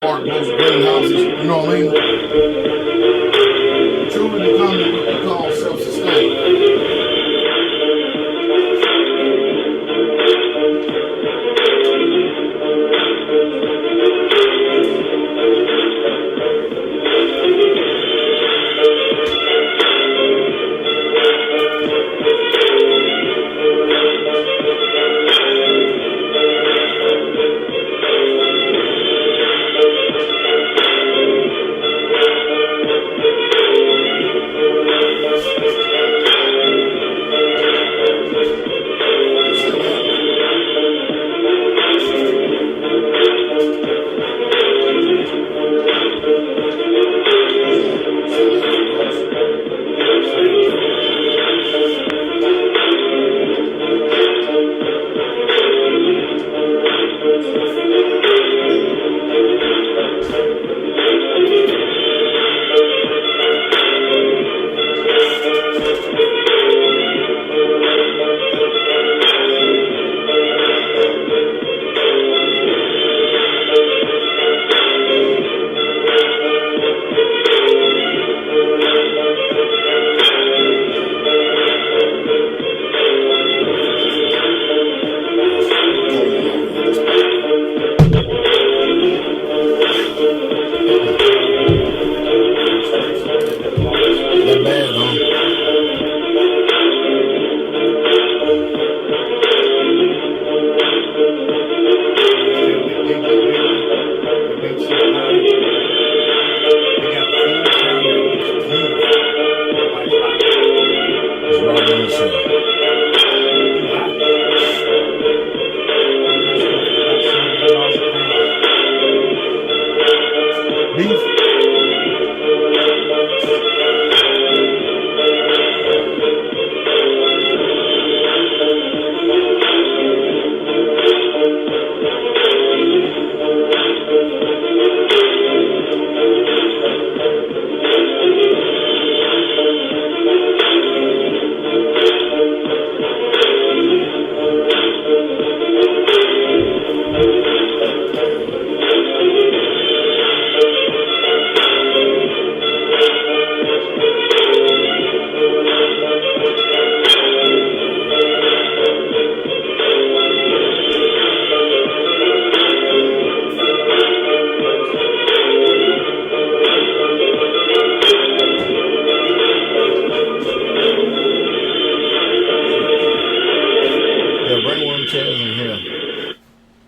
Most greenhouses, you know what I mean? Truly becoming what we call self-sustained.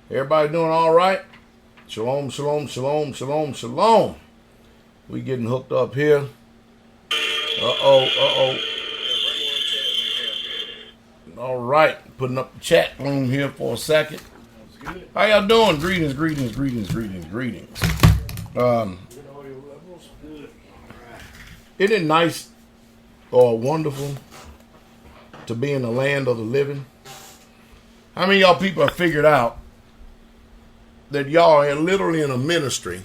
Everybody doing all right? Shalom, shalom, shalom, shalom, shalom. We getting hooked up here. All right, putting up the chat room here for a second. How y'all doing? Greetings, greetings, greetings, greetings, greetings. Isn't it nice or wonderful to be in the land of the living? How many of y'all people have figured out that y'all are literally in a ministry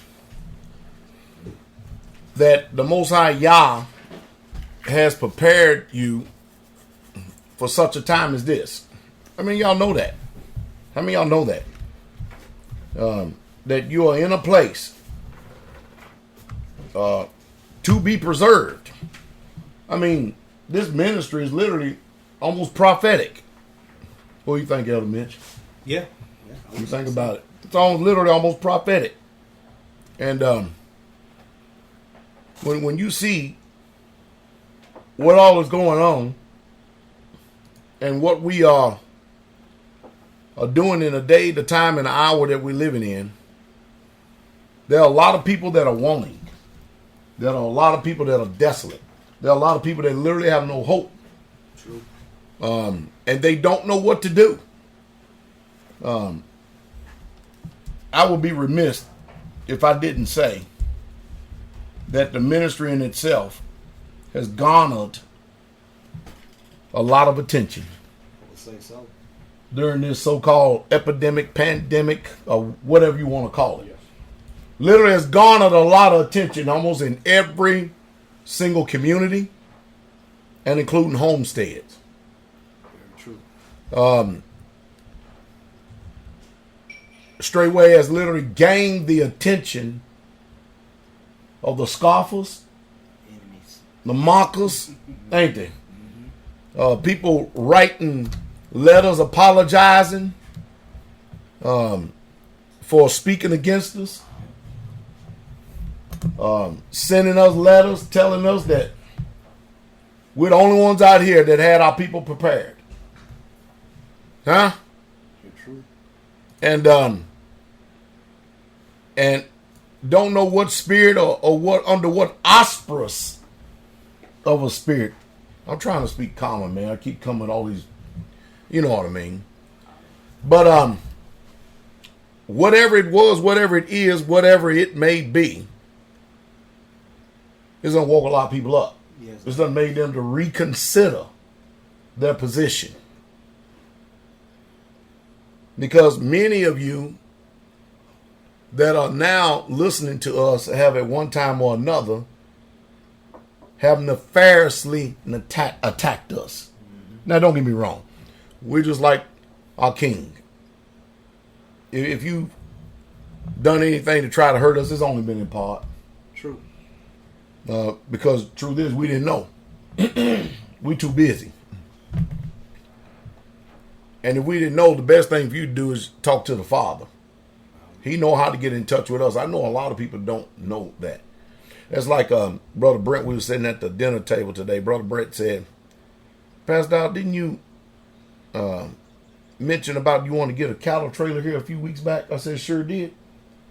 that the Most High Yah has prepared you for such a time as this? I mean, y'all know that. How many of y'all know that? That you are in a place to be preserved. I mean, this ministry is literally almost prophetic. What do you think, Elder Mitch? Yeah. You think about it. It's literally almost prophetic. And when you see what all is going on and what we are doing in a day, the time, and the hour that we're living in, there are a lot of people that are wanting. There are a lot of people that are desolate. There are a lot of people that literally have no hope. True. And they don't know what to do. I would be remiss if I didn't say that the ministry in itself has garnered a lot of attention. I would say so. During this so-called epidemic, pandemic, or whatever you want to call it. Yes. Literally has garnered a lot of attention almost in every single community and including homesteads. Very true. straightway has literally gained the attention of the scoffers, Enemies. the mockers, ain't they? People writing letters apologizing for speaking against us, sending us letters telling us that we're the only ones out here that had our people prepared. Huh? You're true. And don't know what spirit or what under what auspice of a spirit. I'm trying to speak common, man. I keep coming with all these, you know what I mean. But whatever it was, whatever it is, whatever it may be, it's gonna woke a lot of people up. Yes. It's done made them to reconsider their position. Because many of you that are now listening to us have at one time or another have nefariously attacked us. Now, don't get me wrong. We're just like our king. If you've done anything to try to hurt us, it's only been in part. True. Because truth is, we didn't know. We too busy. And if we didn't know, the best thing for you to do is talk to the Father. He know how to get in touch with us. I know a lot of people don't know that. That's like Brother Brent, we were sitting at the dinner table today. Brother Brent said, Pastor Dowell, didn't you mention about you want to get a cattle trailer here a few weeks back? I said, sure did.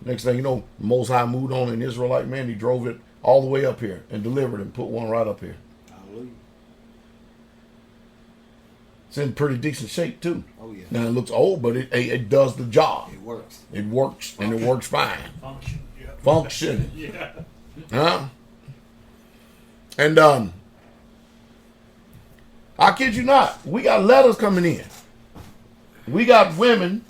Next thing you know, Most High moved on an Israelite man. He drove it all the way up here and delivered and put one right up here. Hallelujah. It's in pretty decent shape too. Oh yeah. Now it looks old, but it does the job. It works. It works, and it works fine. Function. Yeah. Functioning. Yeah. Huh? And I kid you not, we got letters coming in. We got women.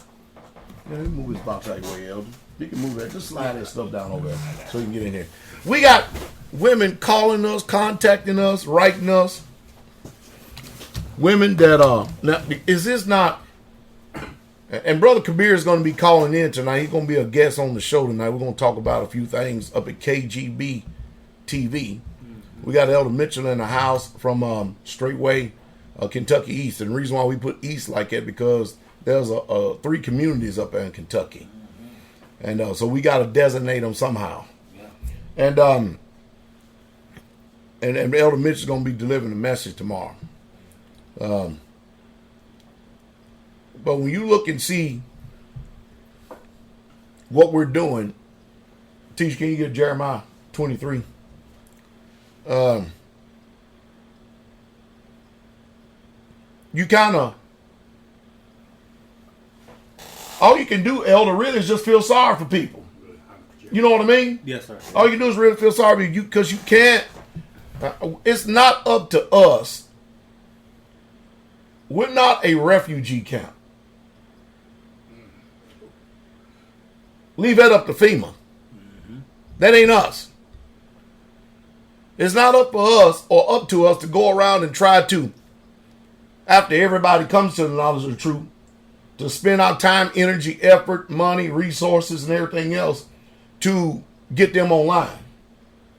Let me move this box out of your way, Elder. You can move that. Just slide that stuff down over there so you can get in here. We got women calling us, contacting us, writing us. Women that now is this not? And Brother Kabir is going to be calling in tonight. He's going to be a guest on the show tonight. We're going to talk about a few things up at KGB TV. We got Elder Mitchell in the house from straightway Kentucky East. And the reason why we put East like that because there's 3 communities up there in Kentucky. And so we got to designate them somehow. Yeah. And Elder Mitchell is going to be delivering the message tomorrow. But when you look and see what we're doing, Teacher, can you get Jeremiah 23? You kind of, all you can do, Elder, really is just feel sorry for people. You know what I mean? Yes, sir. All you can do is really feel sorry for you because you can't, it's not up to us. We're not a refugee camp. Leave that up to FEMA. That ain't us. It's not up for us or up to us to go around and try to, after everybody comes to the knowledge of the truth, to spend our time, energy, effort, money, resources, and everything else to get them online.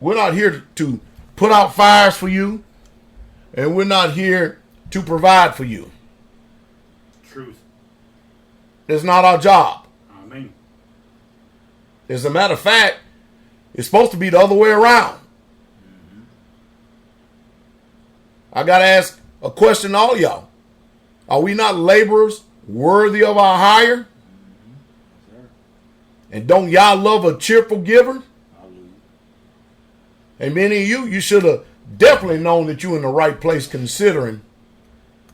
We're not here to put out fires for you, and we're not here to provide for you. Truth. It's not our job. Amen. As a matter of fact, it's supposed to be the other way around. I got to ask a question to all y'all. Are we not laborers worthy of our hire? And don't y'all love a cheerful giver? And many of you should have definitely known that you're in the right place considering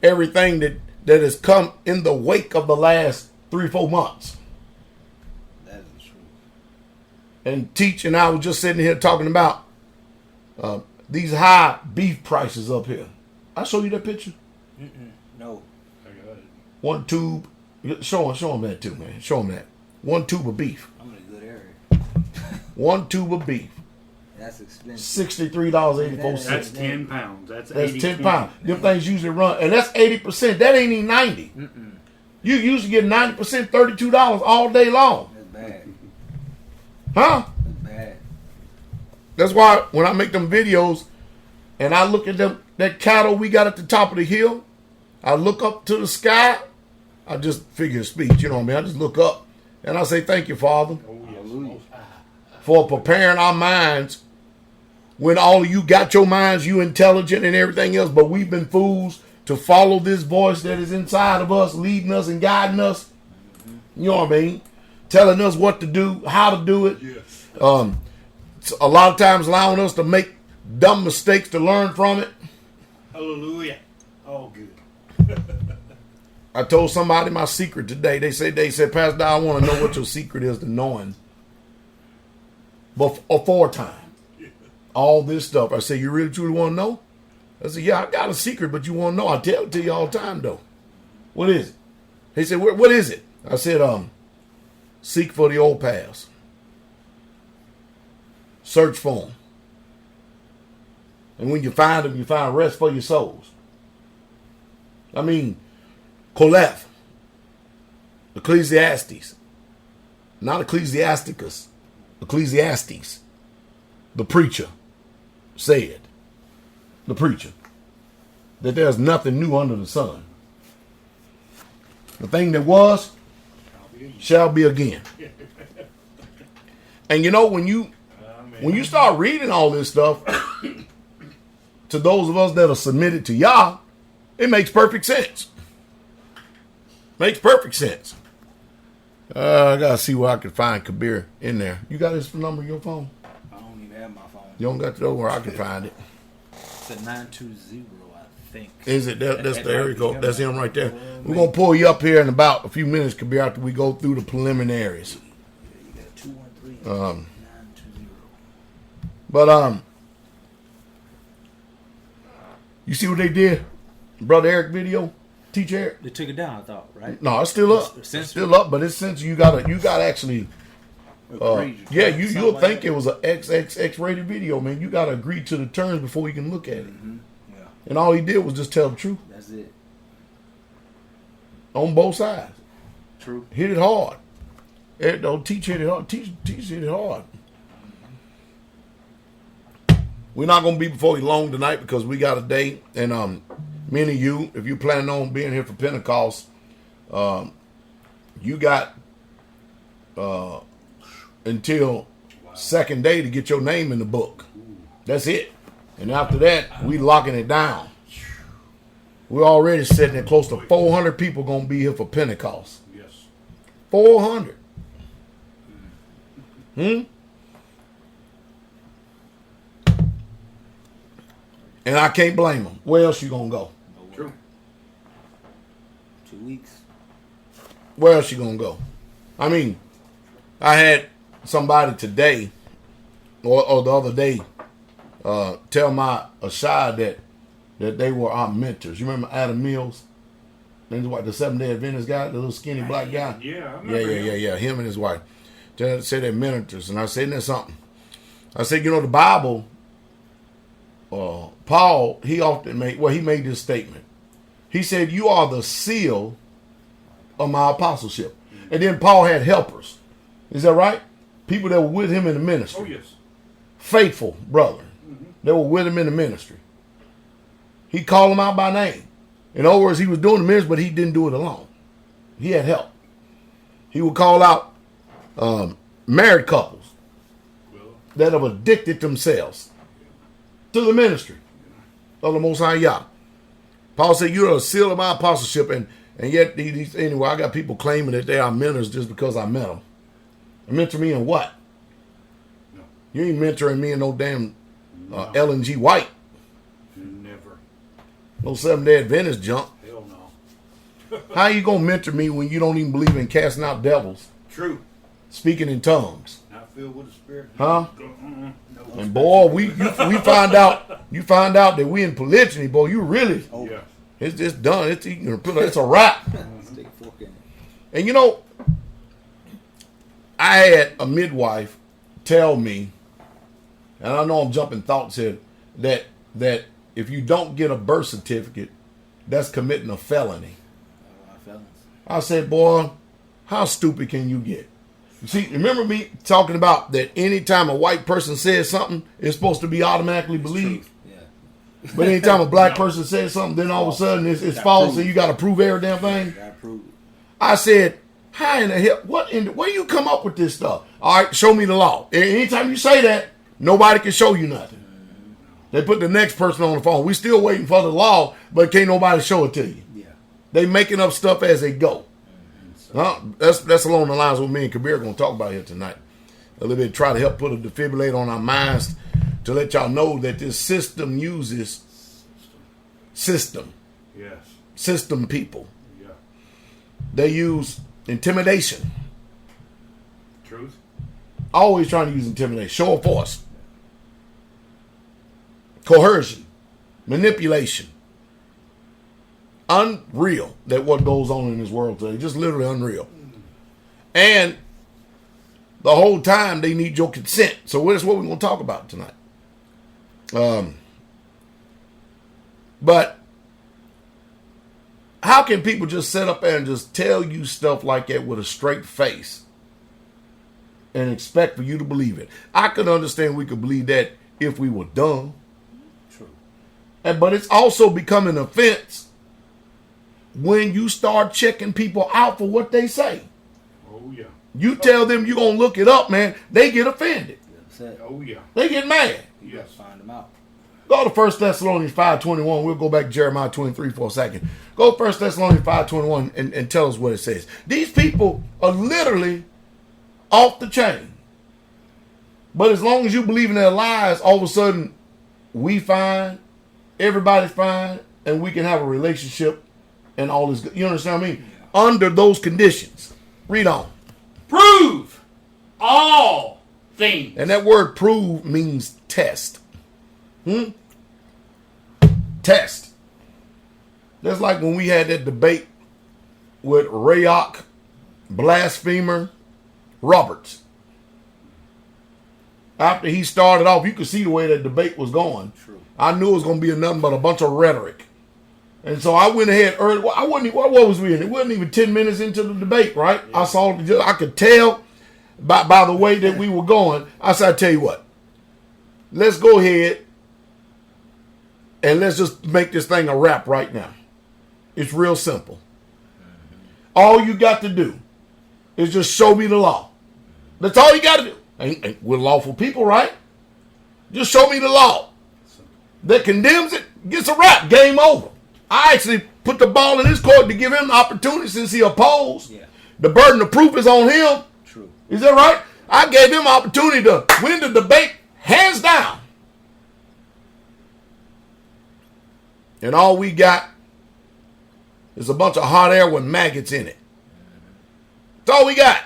everything that has come in the wake of the last 3-4 months. That is true. And Teach and I was just sitting here talking about these high beef prices up here. I show you that picture. No. I got it. One tube. Show him that too, man. Show him that. One tube of beef. I'm in a good area. One tube of beef. That's expensive. $63.84. That's 10 pounds. That's 10 80 pounds. Them things usually run, and that's 80%. That ain't even 90. You used to get 90%, $32 all day long. That's bad. Huh? That's bad. That's why when I make them videos and I look at them, that cattle we got at the top of the hill, I look up to the sky. I just figure speech, you know what I mean? I just look up and I say, thank you, Father, Oh, yes. Hallelujah. Most high. for preparing our minds when all of you got your minds, you intelligent and everything else, but we've been fools to follow this voice that is inside of us, leading us and guiding us. You know what I mean? Telling us what to do, how to do it. Yes. A lot of times allowing us to make dumb mistakes to learn from it. Hallelujah. All good. I told somebody my secret today. They said, Pastor Dowell, I want to know what your secret is to knowing before time. All this stuff. I said, you really truly want to know? I said, yeah, I got a secret, but you want to know. I tell it to you all the time, though. What is it? He said, what is it? I said, seek for the old paths. Search for them. And when you find them, you find rest for your souls. I mean, Koleth, Ecclesiastes, not Ecclesiasticus, Ecclesiastes, the preacher said, the preacher, that there's nothing new under the sun. The thing that was shall be again. And you know, when you start reading all this stuff, to those of us that are submitted to Yah, it makes perfect sense. Makes perfect sense. I gotta see where I can find Kabir in there. You got his number in your phone? I don't even have my phone. You don't got to know where I can find it. It's a 920, I think. Is it? That's the area code. That's him right there. We're gonna pull you up here in about a few minutes, Kabir, after we go through the preliminaries. You got 213 Um, 920. But you see what they did? Brother Eric video? Teacher Eric? They took it down, I thought, right? No, it's still up. It's still up, but it's since you gotta actually yeah, you'll think it was a XXX rated video, man. You gotta agree to the terms before you can look at it. Mm-hmm. Yeah. And all he did was just tell the truth. That's it. On both sides. True. Hit it hard. Eric, don't teach hit it hard. Teach hit it hard. We're not gonna be before you long tonight because we got a day, and many of you, if you're planning on being here for Pentecost, you got until second day to get your name in the book. That's it. And after that, we locking it down. We're already sitting at close to 400 people gonna be here for Pentecost. Yes. 400. And I can't blame them. Where else you gonna go? True. 2 weeks. Where else you gonna go? I mean, I had somebody today or the other day tell my Ashad that they were our mentors. You remember Adam Mills? His wife, the Seventh-day Adventist guy, the little skinny black guy. Yeah, I remember him. Him and his wife. They said they're mentors, and I said, "There's something." I said, "You know, the Bible." Paul, he made this statement. He said, "You are the seal of my apostleship." And then Paul had helpers. Is that right? People that were with him in the ministry. Oh, yes. Faithful brother. They were with him in the ministry. He called them out by name. In other words, he was doing the ministry, but he didn't do it alone. He had help. He would call out married couples that have addicted themselves to the ministry of the Most High Yah. Paul said, "You're a seal of my apostleship," and yet, anyway, I got people claiming that they are mentors just because I met them. Mentor me in what? No. You ain't mentoring me in no damn Ellen G. White. Never. No Seventh-day Adventist junk. Hell no. How you gonna mentor me when you don't even believe in casting out devils, True. speaking in tongues? Not filled with the Spirit. Huh? No. And boy, we find out that we in polygyny, boy. You really, Yeah. it's just done. It's a wrap. Stick a fork in it. And you know, I had a midwife tell me, and I know I'm jumping thoughts here, that if you don't get a birth certificate, that's committing a felony. Felons. I said, boy, how stupid can you get? You see, remember me talking about that anytime a white person says something, it's supposed to be automatically believed? Yeah. But anytime a black person says something, then all of a sudden it's false and you got to prove every damn thing? Gotta prove it. I said, how in the hell, where you come up with this stuff? All right, show me the law. Anytime you say that, nobody can show you nothing. They put the next person on the phone. We still waiting for the law, but can't nobody show it to you. Yeah. They making up stuff as they go. That's along the lines of what me and Kabir are going to talk about here tonight. A little bit, try to help put a defibrillator on our minds to let y'all know that this system uses system. Yes. System people. Yeah. They use intimidation. Truth. Always trying to use intimidation. Show of force. Coercion. Manipulation. Unreal that what goes on in this world today. Just literally unreal. And the whole time they need your consent. So that's what we're going to talk about tonight. But how can people just sit up there and just tell you stuff like that with a straight face and expect for you to believe it? I could understand we could believe that if we were dumb. True. But it's also become an offense when you start checking people out for what they say. Oh, yeah. You tell them you're going to look it up, man, they get offended. Oh, yeah. They get mad. You gotta find them out. Go to 1 Thessalonians 5:21. We'll go back to Jeremiah 23 for a second. Go to 1 Thessalonians 5:21 and tell us what it says. These people are literally off the chain. But as long as you believe in their lies, all of a sudden, we fine, everybody's fine, and we can have a relationship and all this. You understand what I mean? Yeah. Under those conditions. Read on. Prove all things. And that word prove means test. Test. That's like when we had that debate with Rayok, blasphemer, Roberts. After he started off, you could see the way that debate was going. True. I knew it was going to be nothing but a bunch of rhetoric. And so I went ahead early. What was we in? It wasn't even 10 minutes into the debate, right? Yeah. I could tell by the way that we were going. I said, I tell you what, let's go ahead and let's just make this thing a wrap right now. It's real simple. All you got to do is just show me the law. That's all you got to do. We're lawful people, right? Just show me the law that condemns it, gets a wrap, game over. I actually put the ball in his court to give him the opportunity since he opposed. Yeah. The burden of proof is on him. True. Is that right? I gave him an opportunity to win the debate hands down. And all we got is a bunch of hot air with maggots in it. That's all we got.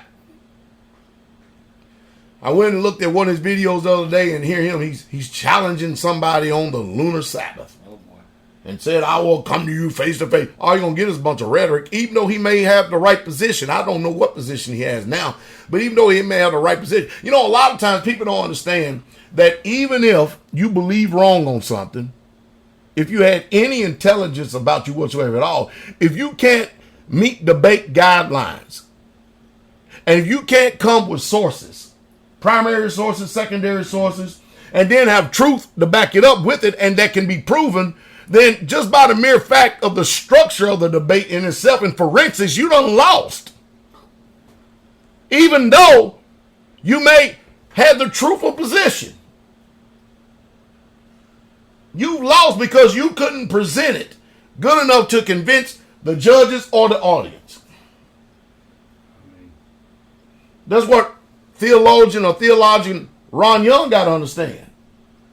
I went and looked at one of his videos the other day and hear him. He's challenging somebody on the lunar Sabbath. Oh boy. And said, I will come to you face to face. All you're going to get is a bunch of rhetoric, even though he may have the right position. I don't know what position he has now, but even though he may have the right position. You know, a lot of times people don't understand that even if you believe wrong on something, if you had any intelligence about you whatsoever at all, if you can't meet debate guidelines, and if you can't come with sources, primary sources, secondary sources, and then have truth to back it up with it, and that can be proven, then just by the mere fact of the structure of the debate in itself, and for instance, you done lost. Even though you may have the truthful position. You lost because you couldn't present it good enough to convince the judges or the audience. That's what theologian Ron Young got to understand.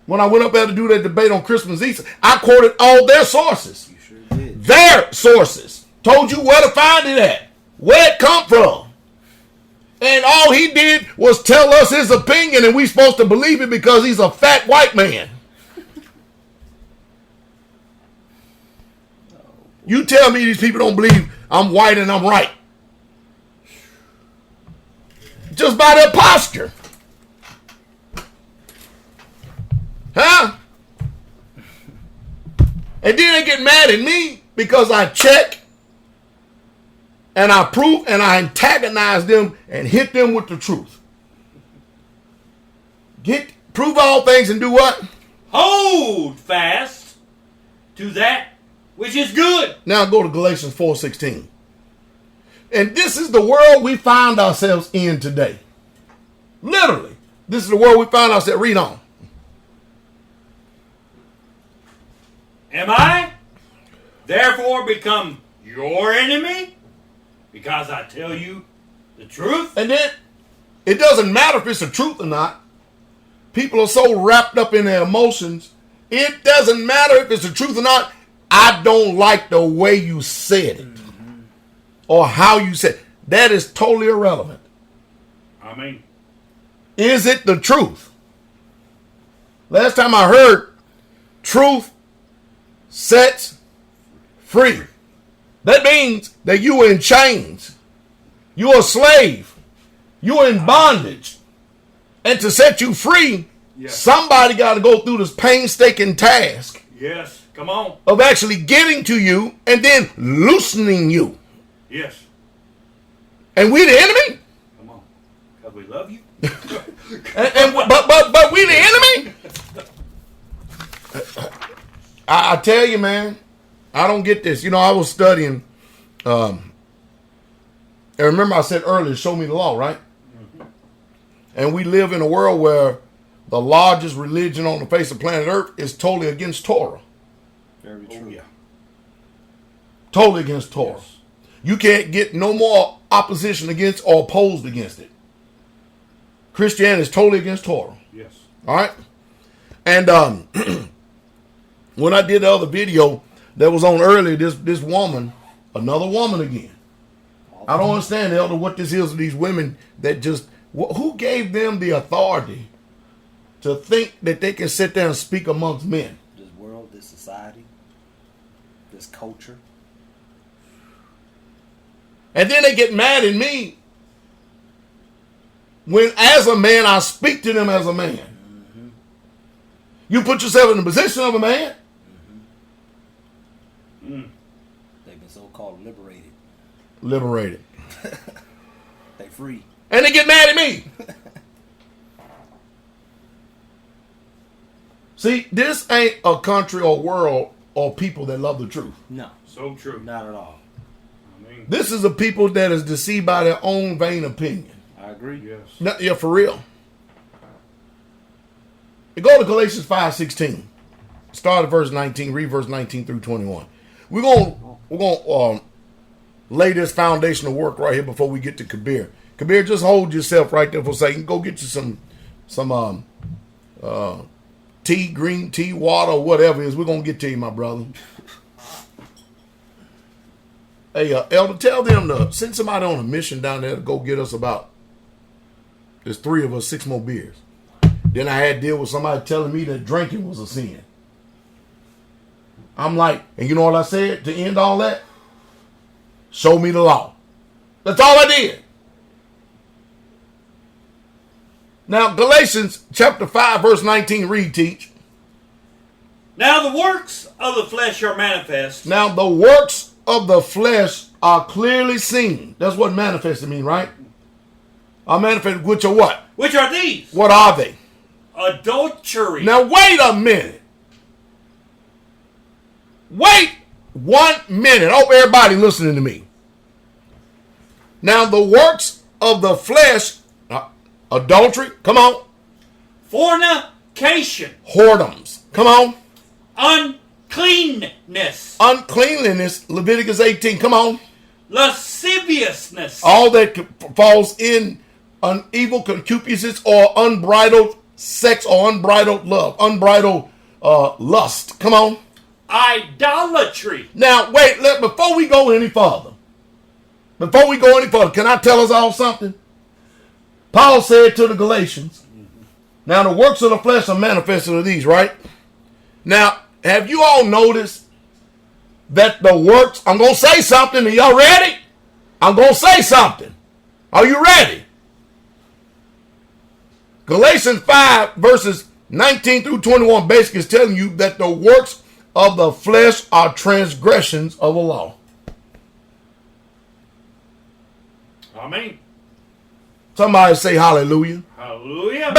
When I went up there to do that debate on Christmas Eve, I quoted all their sources. You sure did. Their sources. Told you where to find it at. Where it come from. And all he did was tell us his opinion, and we supposed to believe it because he's a fat white man. You tell me these people don't believe I'm white and I'm right. Just by their posture. Huh? And then they get mad at me because I check and I prove and I antagonize them and hit them with the truth. Prove all things and do what? Hold fast to that which is good. Now go to Galatians 4:16. And this is the world we find ourselves in today. Literally. This is the world we find ourselves. Read on. Am I therefore become your enemy because I tell you the truth? And then it doesn't matter if it's the truth or not. People are so wrapped up in their emotions. It doesn't matter if it's the truth or not. I don't like the way you said it or how you said it. That is totally irrelevant. I mean, Is it the truth? Last time I heard, truth sets free. That means that you are in chains. You're a slave. You're in bondage. And to set you free, yes. somebody got to go through this painstaking task Yes. Come on. of actually getting to you and then loosening you. Yes. And we the enemy? Come on. Because we love you. But we the enemy? I tell you, man, I don't get this. You know, I was studying, and remember I said earlier, show me the law, right? Mm-hmm. And we live in a world where the largest religion on the face of planet Earth is totally against Torah. Very true. Oh, yeah. Totally against Torah. Yes. You can't get no more opposition against or opposed against it. Christianity is totally against Torah. Yes. All right? And when I did the other video that was on earlier, this woman, another woman again. I don't understand, Elder, what this is with these women that just, who gave them the authority to think that they can sit there and speak amongst men? This world, this society, this culture. And then they get mad at me when, as a man, I speak to them as a man. Mm-hmm. You put yourself in the position of a man. Mm-hmm. They've been so-called liberated. Liberated. They free. And they get mad at me. See, this ain't a country or world or people that love the truth. No. So true. Not at all. I mean, This is a people that is deceived by their own vain opinion. I agree. yes. No, yeah, for real. You go to Galatians 5:16. Start at verse 19. Read verse 19 through 21. We're gonna lay this foundational work right here before we get to Kabir. Kabir, just hold yourself right there for a second. Go get you some tea, green tea, water, whatever it is. We're gonna get to you, my brother. Hey, Elder, tell them to send somebody on a mission down there to go get us there's 3 of us, 6 more beers. Then I had to deal with somebody telling me that drinking was a sin. I'm like, and you know what I said to end all that? Show me the law. That's all I did. Now, Galatians chapter 5, verse 19, read, teach. Now the works of the flesh are manifest. Now, the works of the flesh are clearly seen. That's what manifested mean, right? Are manifested, which are what? Which are these? What are they? Adultery. Now, wait a minute. Wait 1 minute. I hope everybody listening to me. Now, the works of the flesh, adultery, come on. Fornication. Whoredoms, come on. Uncleanness. Uncleanliness, Leviticus 18, come on. Lasciviousness. All that falls in evil concupiscence or unbridled sex or unbridled love, unbridled lust, come on. Idolatry. Now, wait, before we go any further, can I tell us all something? Paul said to the Galatians, now the works of the flesh are manifested of these, right? Now, have you all noticed that the works, I'm going to say something, are y'all ready? I'm going to say something. Are you ready? Galatians 5 verses 19 through 21 basically is telling you that the works of the flesh are transgressions of the law. Amen. Somebody say hallelujah. Hallelujah.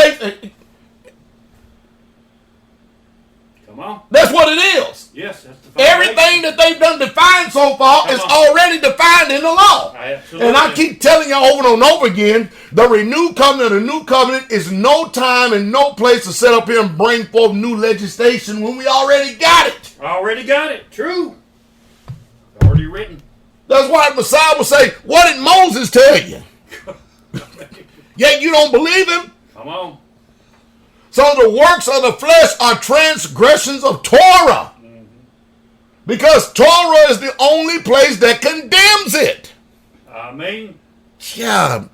Come on. That's what it is. Yes, that's the foundation. Everything that they've done defined so far is already defined in the law. Absolutely. And I keep telling you over and over again, the renewed covenant, the new covenant is no time and no place to set up here and bring forth new legislation when we already got it. Already got it. True. Already written. That's why the Messiah will say, what did Moses tell you? Yet you don't believe him? Come on. So the works of the flesh are transgressions of Torah. Because Torah is the only place that condemns it. Amen. Yeah.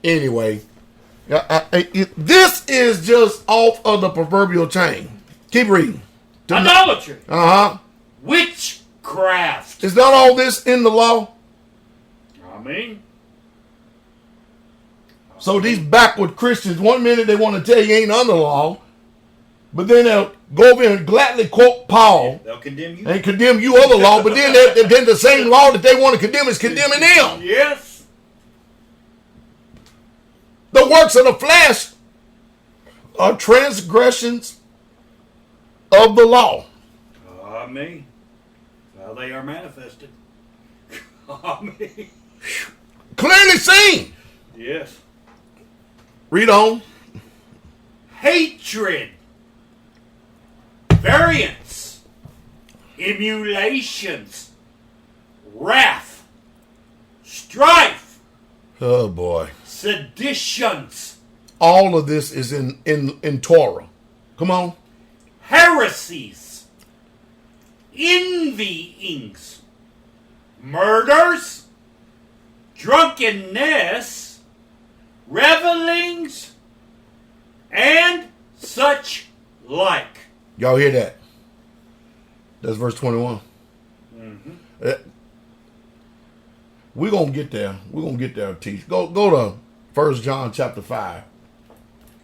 Anyway, this is just off of the proverbial chain. Keep reading. Idolatry. Uh-huh. Witchcraft. Is not all this in the law? Amen. So these backward Christians, one minute they want to tell you ain't under law, but then they'll go over and gladly quote Paul. They'll condemn you. And condemn you other law, but then the same law that they want to condemn is condemning them. Yes. The works of the flesh are transgressions of the law. Amen. Well, they are manifested. Amen. Clearly seen. Yes. Read on. Hatred, variance, emulations, wrath, strife, Oh boy. seditions, All of this is in Torah. Come on. heresies, envyings, murders, drunkenness, revelings, and such like. Y'all hear that? That's verse 21. We're going to get there. We're going to get there, teach. Go to 1 John chapter 5.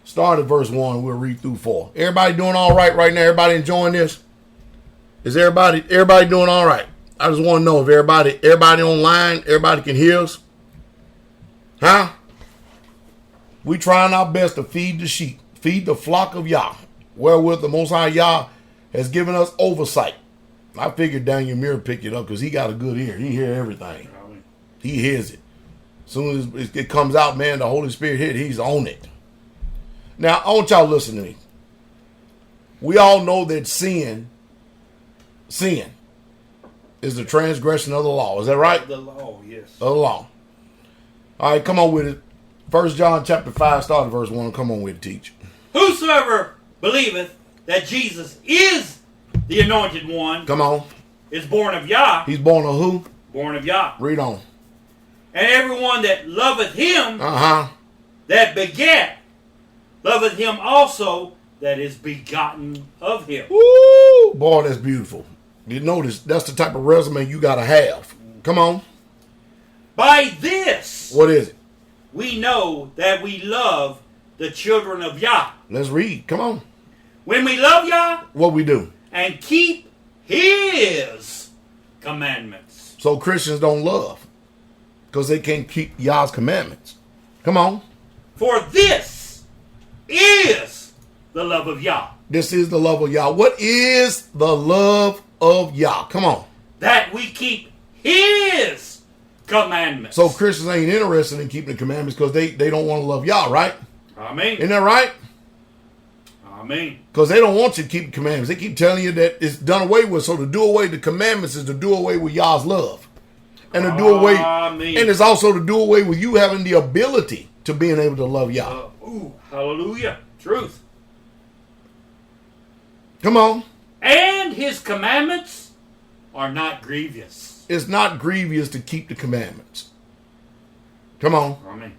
Start at verse 1. We'll read through 4. Everybody doing all right now? Everybody enjoying this? Is everybody doing all right? I just want to know if everybody online, everybody can hear us? Huh? We trying our best to feed the sheep, feed the flock of Yah, wherewith the Most High Yah has given us oversight. I figured Daniel Muir picked it up because he got a good ear. He hear everything. He hears it. As soon as it comes out, man, the Holy Spirit hit, he's on it. Now, I want y'all to listen to me. We all know that sin is the transgression of the law. Is that right? The law, yes. Of the law. All right, come on with it. 1 John chapter 5, start at verse 1. Come on with it, teach. Whosoever believeth that Jesus is the anointed one, Come on. is born of Yah. He's born of who? Born of Yah. Read on. And everyone that loveth him, Uh-huh. that begat, loveth him also that is begotten of him. Woo! Boy, that's beautiful. You notice, that's the type of resume you got to have. Come on. By this, What is it? we know that we love the children of Yah. Let's read. Come on. When we love Yah What we do? and keep his commandments. So Christians don't love because they can't keep Yah's commandments. Come on. For this is the love of Yah, This is the love of Yah. What is the love of Yah? Come on. that we keep his commandments. So Christians ain't interested in keeping the commandments because they don't want to love Yah, right? Amen. Isn't that right? Amen. Because they don't want you to keep the commandments. They keep telling you that it's done away with. So to do away with the commandments is to do away with Yah's love. And to do away, Amen. and it's also to do away with you having the ability to being able to love Yah. Hallelujah. Truth. Come on. And his commandments are not grievous. It's not grievous to keep the commandments. Come on. Amen.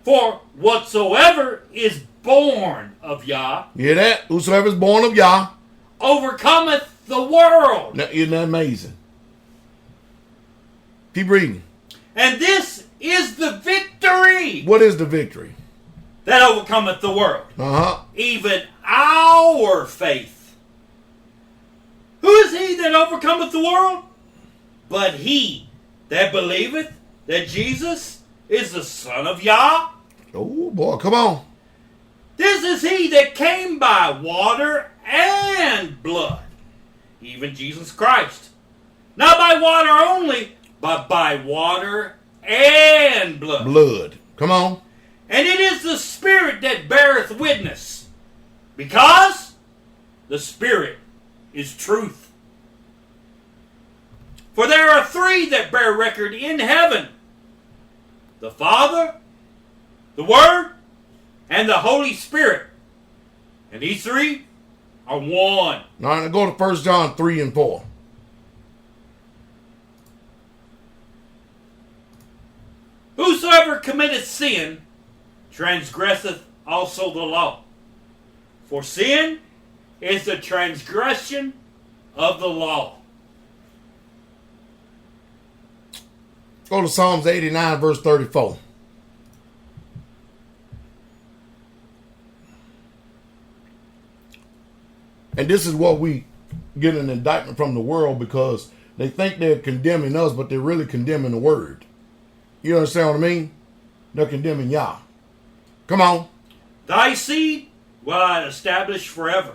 For whatsoever is born of Yah You hear that? Whosoever is born of Yah. overcometh the world. Now, isn't that amazing? Keep reading. And this is the victory What is the victory? that overcometh the world, Uh-huh. even our faith. Who is he that overcometh the world? But he that believeth that Jesus is the Son of Yah? Oh, boy, come on. This is he that came by water and blood, even Jesus Christ. Not by water only, but by water and blood. Blood. Come on. And it is the Spirit that beareth witness, because the Spirit is truth. For there are three that bear record in heaven: the Father, the Word, and the Holy Spirit. And these three are one. All right, go to 1 John 3 and 4. Whosoever committeth sin transgresseth also the law. For sin is the transgression of the law. Go to Psalms 89, verse 34. And this is what we get an indictment from the world, because they think they're condemning us, but they're really condemning the word. You understand what I mean? They're condemning Yah. Come on. Thy seed will I establish forever,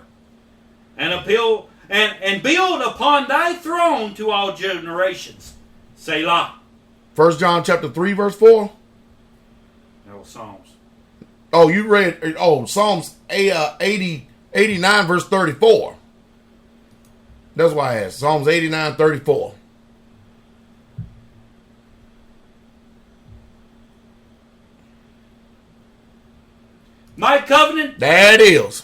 and build upon thy throne to all generations. Selah. 1 John chapter 3, verse 4. That was Psalms. Oh, you read, Psalms 89, verse 34. That's why I asked. Psalms 89, 34. My covenant That is.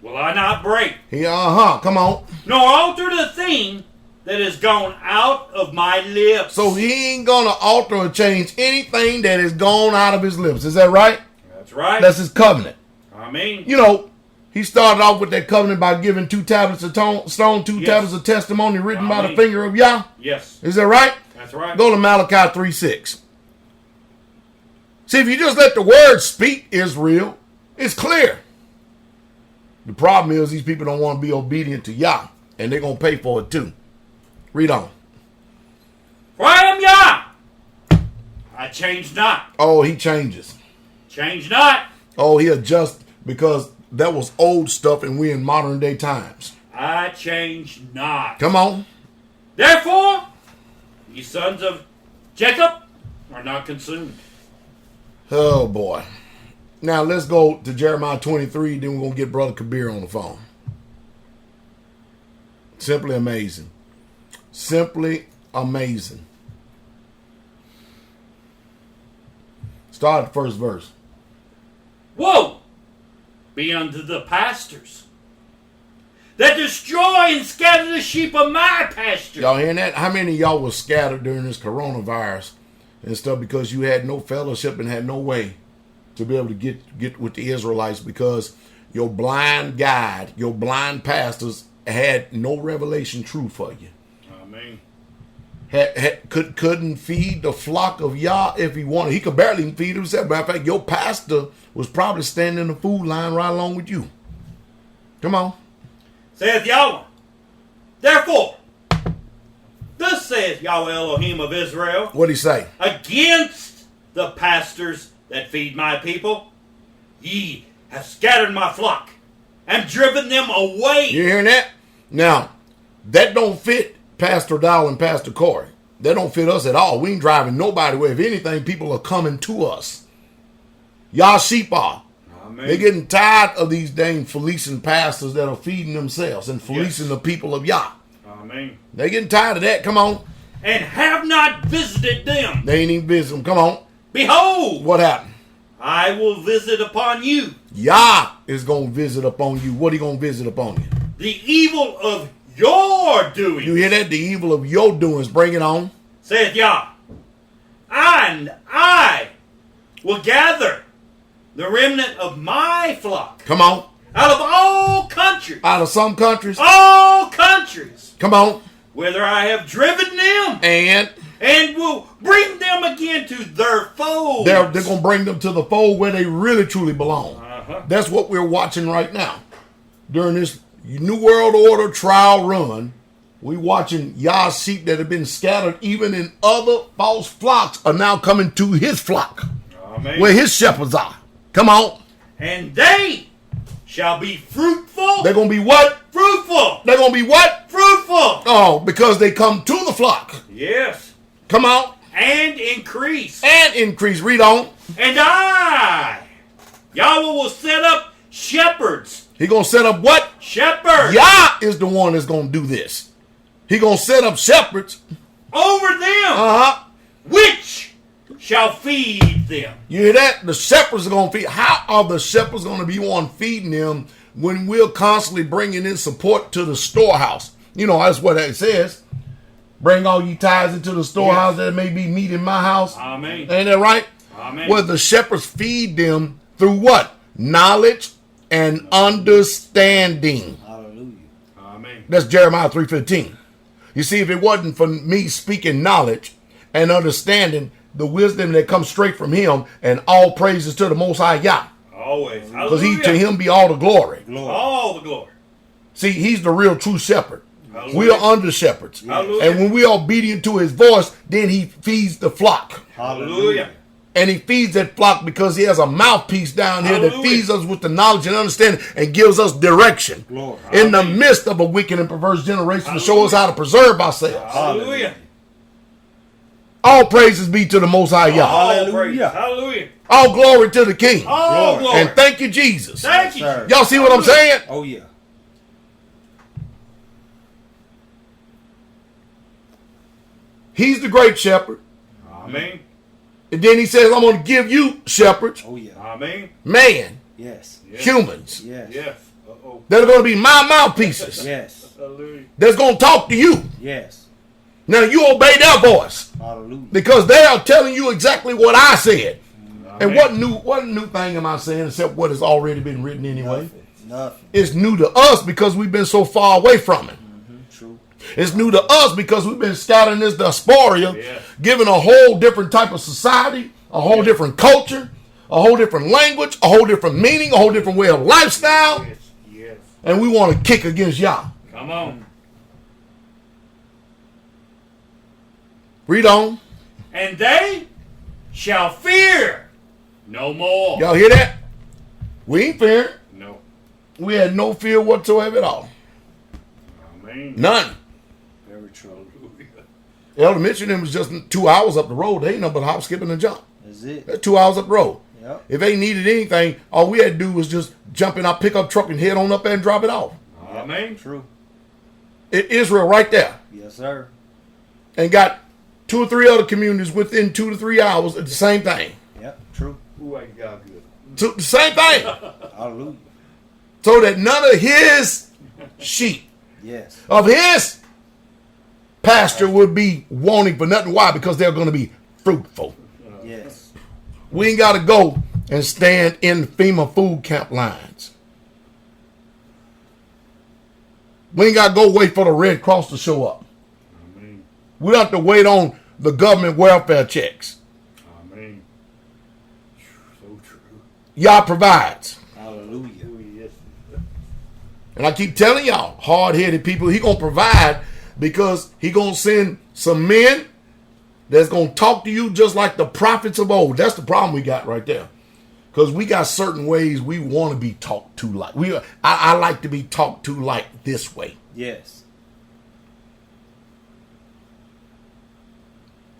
will I not break, Come on. nor alter the thing that is gone out of my lips. So he ain't gonna alter or change anything that is gone out of his lips. Is that right? That's right. That's his covenant. I mean, You know, he started off with that covenant by giving 2 tablets of stone, 2 Yes. tablets of testimony written by the Amen. finger of Yah. yes, Is that right? that's right. Go to Malachi 3:6. See, if you just let the word speak, Israel, it's clear. The problem is these people don't want to be obedient to Yah, and they're going to pay for it too. Read on. For I am Yah. I change not. Oh, he changes. Change not. Oh, he adjusts, because that was old stuff and we're in modern day times. I change not. Come on. Therefore, ye sons of Jacob are not consumed. Oh, boy. Now, let's go to Jeremiah 23, then we're going to get Brother Kabir on the phone. Simply amazing. Simply amazing. Start at the first verse. Woe be unto the pastors that destroy and scatter the sheep of my pasture. Y'all hearing that? How many of y'all was scattered during this coronavirus and stuff because you had no fellowship and had no way to be able to get with the Israelites, because your blind guide, your blind pastors had no revelation truth for you. Amen. Couldn't feed the flock of Yah if he wanted. He could barely even feed himself. Matter of fact, your pastor was probably standing in the food line right along with you. Come on. Saith Yahweh, therefore, thus saith Yahweh Elohim of Israel, What'd he say? against the pastors that feed my people, ye have scattered my flock and driven them away. You hearing that? Now, that don't fit Pastor Dowell and Pastor Corey. That don't fit us at all. We ain't driving nobody away. If anything, people are coming to us. Y'all sheep are. Amen. They're getting tired of these dang fleecing pastors that are feeding themselves and fleecing the people of Yah. Amen. They're getting tired of that. Come on. And have not visited them. They ain't even visit them. Come on. Behold, What happened? I will visit upon you Yah is going to visit upon you. What he going to visit upon you? the evil of your doing. You hear that? The evil of your doings. Bring it on. Saith Yah, and I will gather the remnant of my flock Come on. out of all countries. Out of some countries. All countries. Come on. Whither I have driven them. And will bring them again to their fold. They're going to bring them to the fold where they really truly belong. Uh-huh. That's what we're watching right now. During this New World Order trial run, We watching Yah's sheep that have been scattered even in other false flocks are now coming to his flock. Amen. Where his shepherds are. Come on. And they shall be fruitful. They're going to be what? Fruitful. They're going to be what? Fruitful. Oh, because they come to the flock. Yes. Come on. And increase. And increase. Read on. And I, Yahweh, will set up shepherds. He going to set up what? Shepherds. Yah is the one that's going to do this. He going to set up shepherds. Over them. Uh-huh. Which shall feed them. You hear that? The shepherds are going to feed. How are the shepherds going to be on feeding them when we're constantly bringing in support to the storehouse? You know, that's what it says. Bring all ye tithes into the storehouse, that may be meat in my house. Amen. Ain't that right? Amen. Well, the shepherds feed them through what? Knowledge and understanding. Hallelujah. Amen. That's Jeremiah 3:15. You see, if it wasn't for me speaking knowledge and understanding, the wisdom that comes straight from him, and all praises to the Most High Yah. Always. Because to Hallelujah. him be all the glory. All the glory. See, he's the real true shepherd. Hallelujah. We are under shepherds. Hallelujah. And when we are obedient to his voice, then he feeds the flock. Hallelujah. And he feeds that flock because he has a mouthpiece down here that Hallelujah. feeds us with the knowledge and understanding and gives us direction Glory. in the Amen. midst of a wicked and perverse generation to show Hallelujah. us how to preserve ourselves. Hallelujah. All praises be to the Most High Yah. All Hallelujah. praise. Hallelujah. All glory to the King. All Glory. glory. And thank you, Jesus. Thank you. Sir. Y'all see what I'm saying? Oh, yeah. He's the great shepherd. Amen. And then he says, I'm going to give you shepherds, Oh, yeah. Amen. man, Yes. Yes. humans, Yes. Yes. Uh-oh. that are going to be my mouthpieces. Yes. Hallelujah. That's going to talk to you. Yes. Now you obey their voice Hallelujah. because they are telling you exactly what I said. And Amen. what new thing am I saying except what has already been written anyway? Nothing. It's new to us because we've been so far away from it. True. It's new to us because we've been scattered in this diaspora, Yes. given a whole different type of society, a whole different culture, a whole different language, a whole different meaning, a whole different way of lifestyle, Yes. Yes. and we want to kick against Yah. Come on. Read on. And they shall fear no more. Y'all hear that? We ain't fearing. No. We had no fear whatsoever at all. Amen. None. Very true. Hallelujah. Elder mentioned was just 2 hours up the road. They ain't nothing but hop, skipping, and jump. That's it. That's 2 hours up the road. Yep. If they needed anything, all we had to do was just jump in our pickup truck and head on up there and drop it off. Amen. True. Israel right there. Yes, sir. And got 2 or 3 other communities within 2 to 3 hours at the same thing. Yep. True. Ooh, I got good. So the same thing. Hallelujah. So that none of his sheep, Yes. of his pasture, would be wanting for nothing. Why? Because they're going to be fruitful. Yes. We ain't got to go and stand in FEMA food camp lines. We ain't got to go wait for the Red Cross to show up. Amen. We don't have to wait on the government welfare checks. Amen. So true. Yah provides. Hallelujah. Ooh, yes. And I keep telling y'all, hard-headed people, he going to provide because he going to send some men that's going to talk to you just like the prophets of old. That's the problem we got right there. Because we got certain ways we want to be talked to like. I like to be talked to like this way. Yes.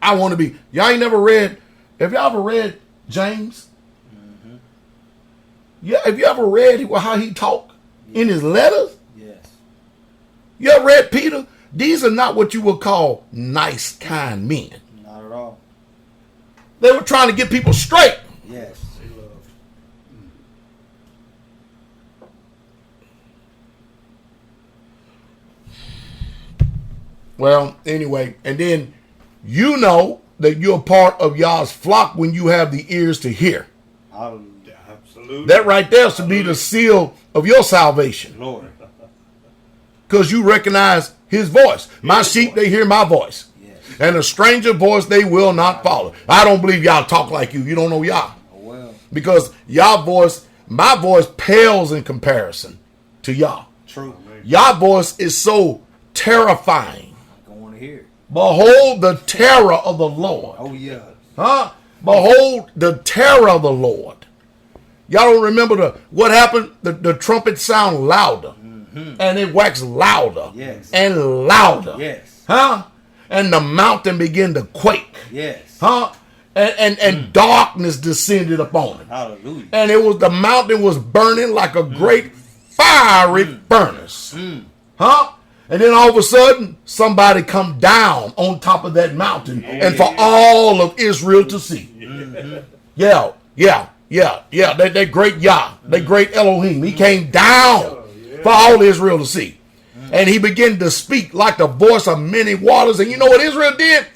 I want to be. Y'all ain't never read. Have y'all ever read James? Mm-hmm. Yeah. Have you ever read how he talked in his letters? Yes. You ever read Peter? These are not what you would call nice, kind men. Not at all. They were trying to get people straight. Yes. They loved. Well, anyway, and then you know that you're part of Yah's flock when you have the ears to hear. Hallelujah. Absolutely. That right there should be the seal of your salvation. Glory. Because you recognize his voice. My sheep, they hear my voice. Yes. And a stranger voice they will not follow. I don't believe y'all talk like you. You don't know Yah. Oh, well. Because Yah voice, my voice pales in comparison to Yah. True. Yah voice is so terrifying. Going here. Behold the terror of the Lord. Oh yeah. Huh? Behold the terror of the Lord. Y'all don't remember what happened? The trumpet sound louder. And it waxed louder. Yes. And louder. Yes. Huh? And the mountain began to quake. Yes. Huh? And darkness descended upon it. Hallelujah. And the mountain was burning like a great fiery furnace. Huh? And then all of a sudden, somebody come down on top of that mountain and for all of Israel to see. Yeah. That great Yah, that great Elohim. He came down for all Israel to see. And he began to speak like the voice of many waters. And you know what Israel did?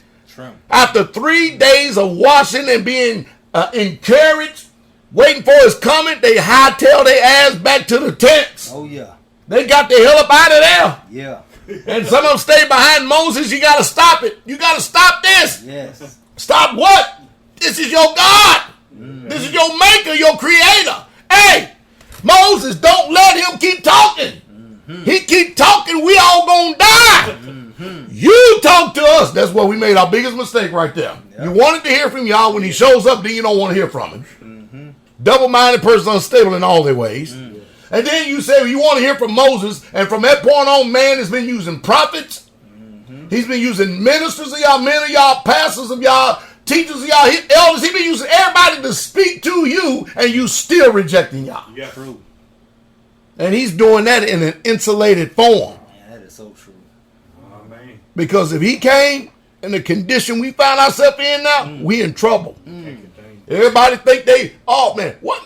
After 3 days of washing and being encouraged, waiting for his coming, they hightailed their ass back to the tents. Oh yeah. They got the hell up out of there. Yeah. And some of them stayed behind Moses. You got to stop it. You got to stop this. Yes. Stop what? This is your God. This is your maker, your creator. Hey, Moses, don't let him keep talking. He keep talking, we all gonna die. You talk to us. That's where we made our biggest mistake right there. Yep. You wanted to hear from y'all. When he shows up, then you don't want to hear from him. Double-minded person, unstable in all their ways. And then you say you want to hear from Moses, and from that point on, man has been using prophets. He's been using ministers of y'all, men of y'all, pastors of y'all, teachers of y'all, elders. He's been using everybody to speak to you, and you still rejecting y'all. Yeah, true. And he's doing that in an insulated form. Man, that is so true. Amen. Because if he came in the condition we find ourselves in now, we in trouble. Everybody think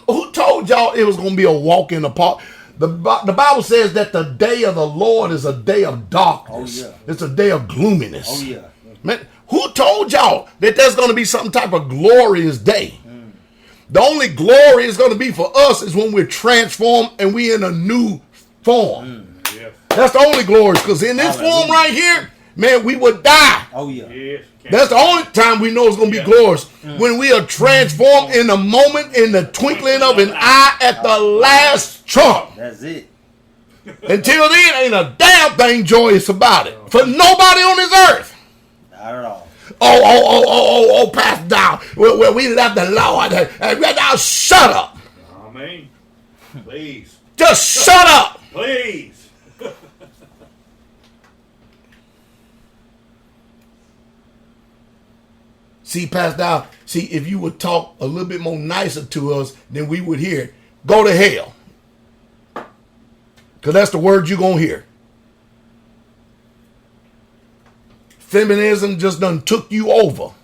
who told y'all it was going to be a walk in the park? The Bible says that the day of the Lord is a day of darkness. Oh, yeah. It's a day of gloominess. Oh yeah. Man, who told y'all that there's going to be some type of glorious day? The only glory is going to be for us is when we're transformed and we in a new form. Yes. That's the only glory, because in this form right here, man, we would die. Oh yeah. Yes. That's the only time we know it's going to be glorious. When we are transformed in a moment, in the twinkling of an eye at the last trump. That's it. Until then, ain't a damn thing joyous about it. For nobody on this earth. Not at all. Oh, Pastor Dowell. Well, we love the Lord. Now shut up. Amen. Please. Just shut up. Please. See, Pastor Dowell, if you would talk a little bit more nicer to us, then we would hear it. Go to hell. Because that's the word you're going to hear. Feminism just done took you over.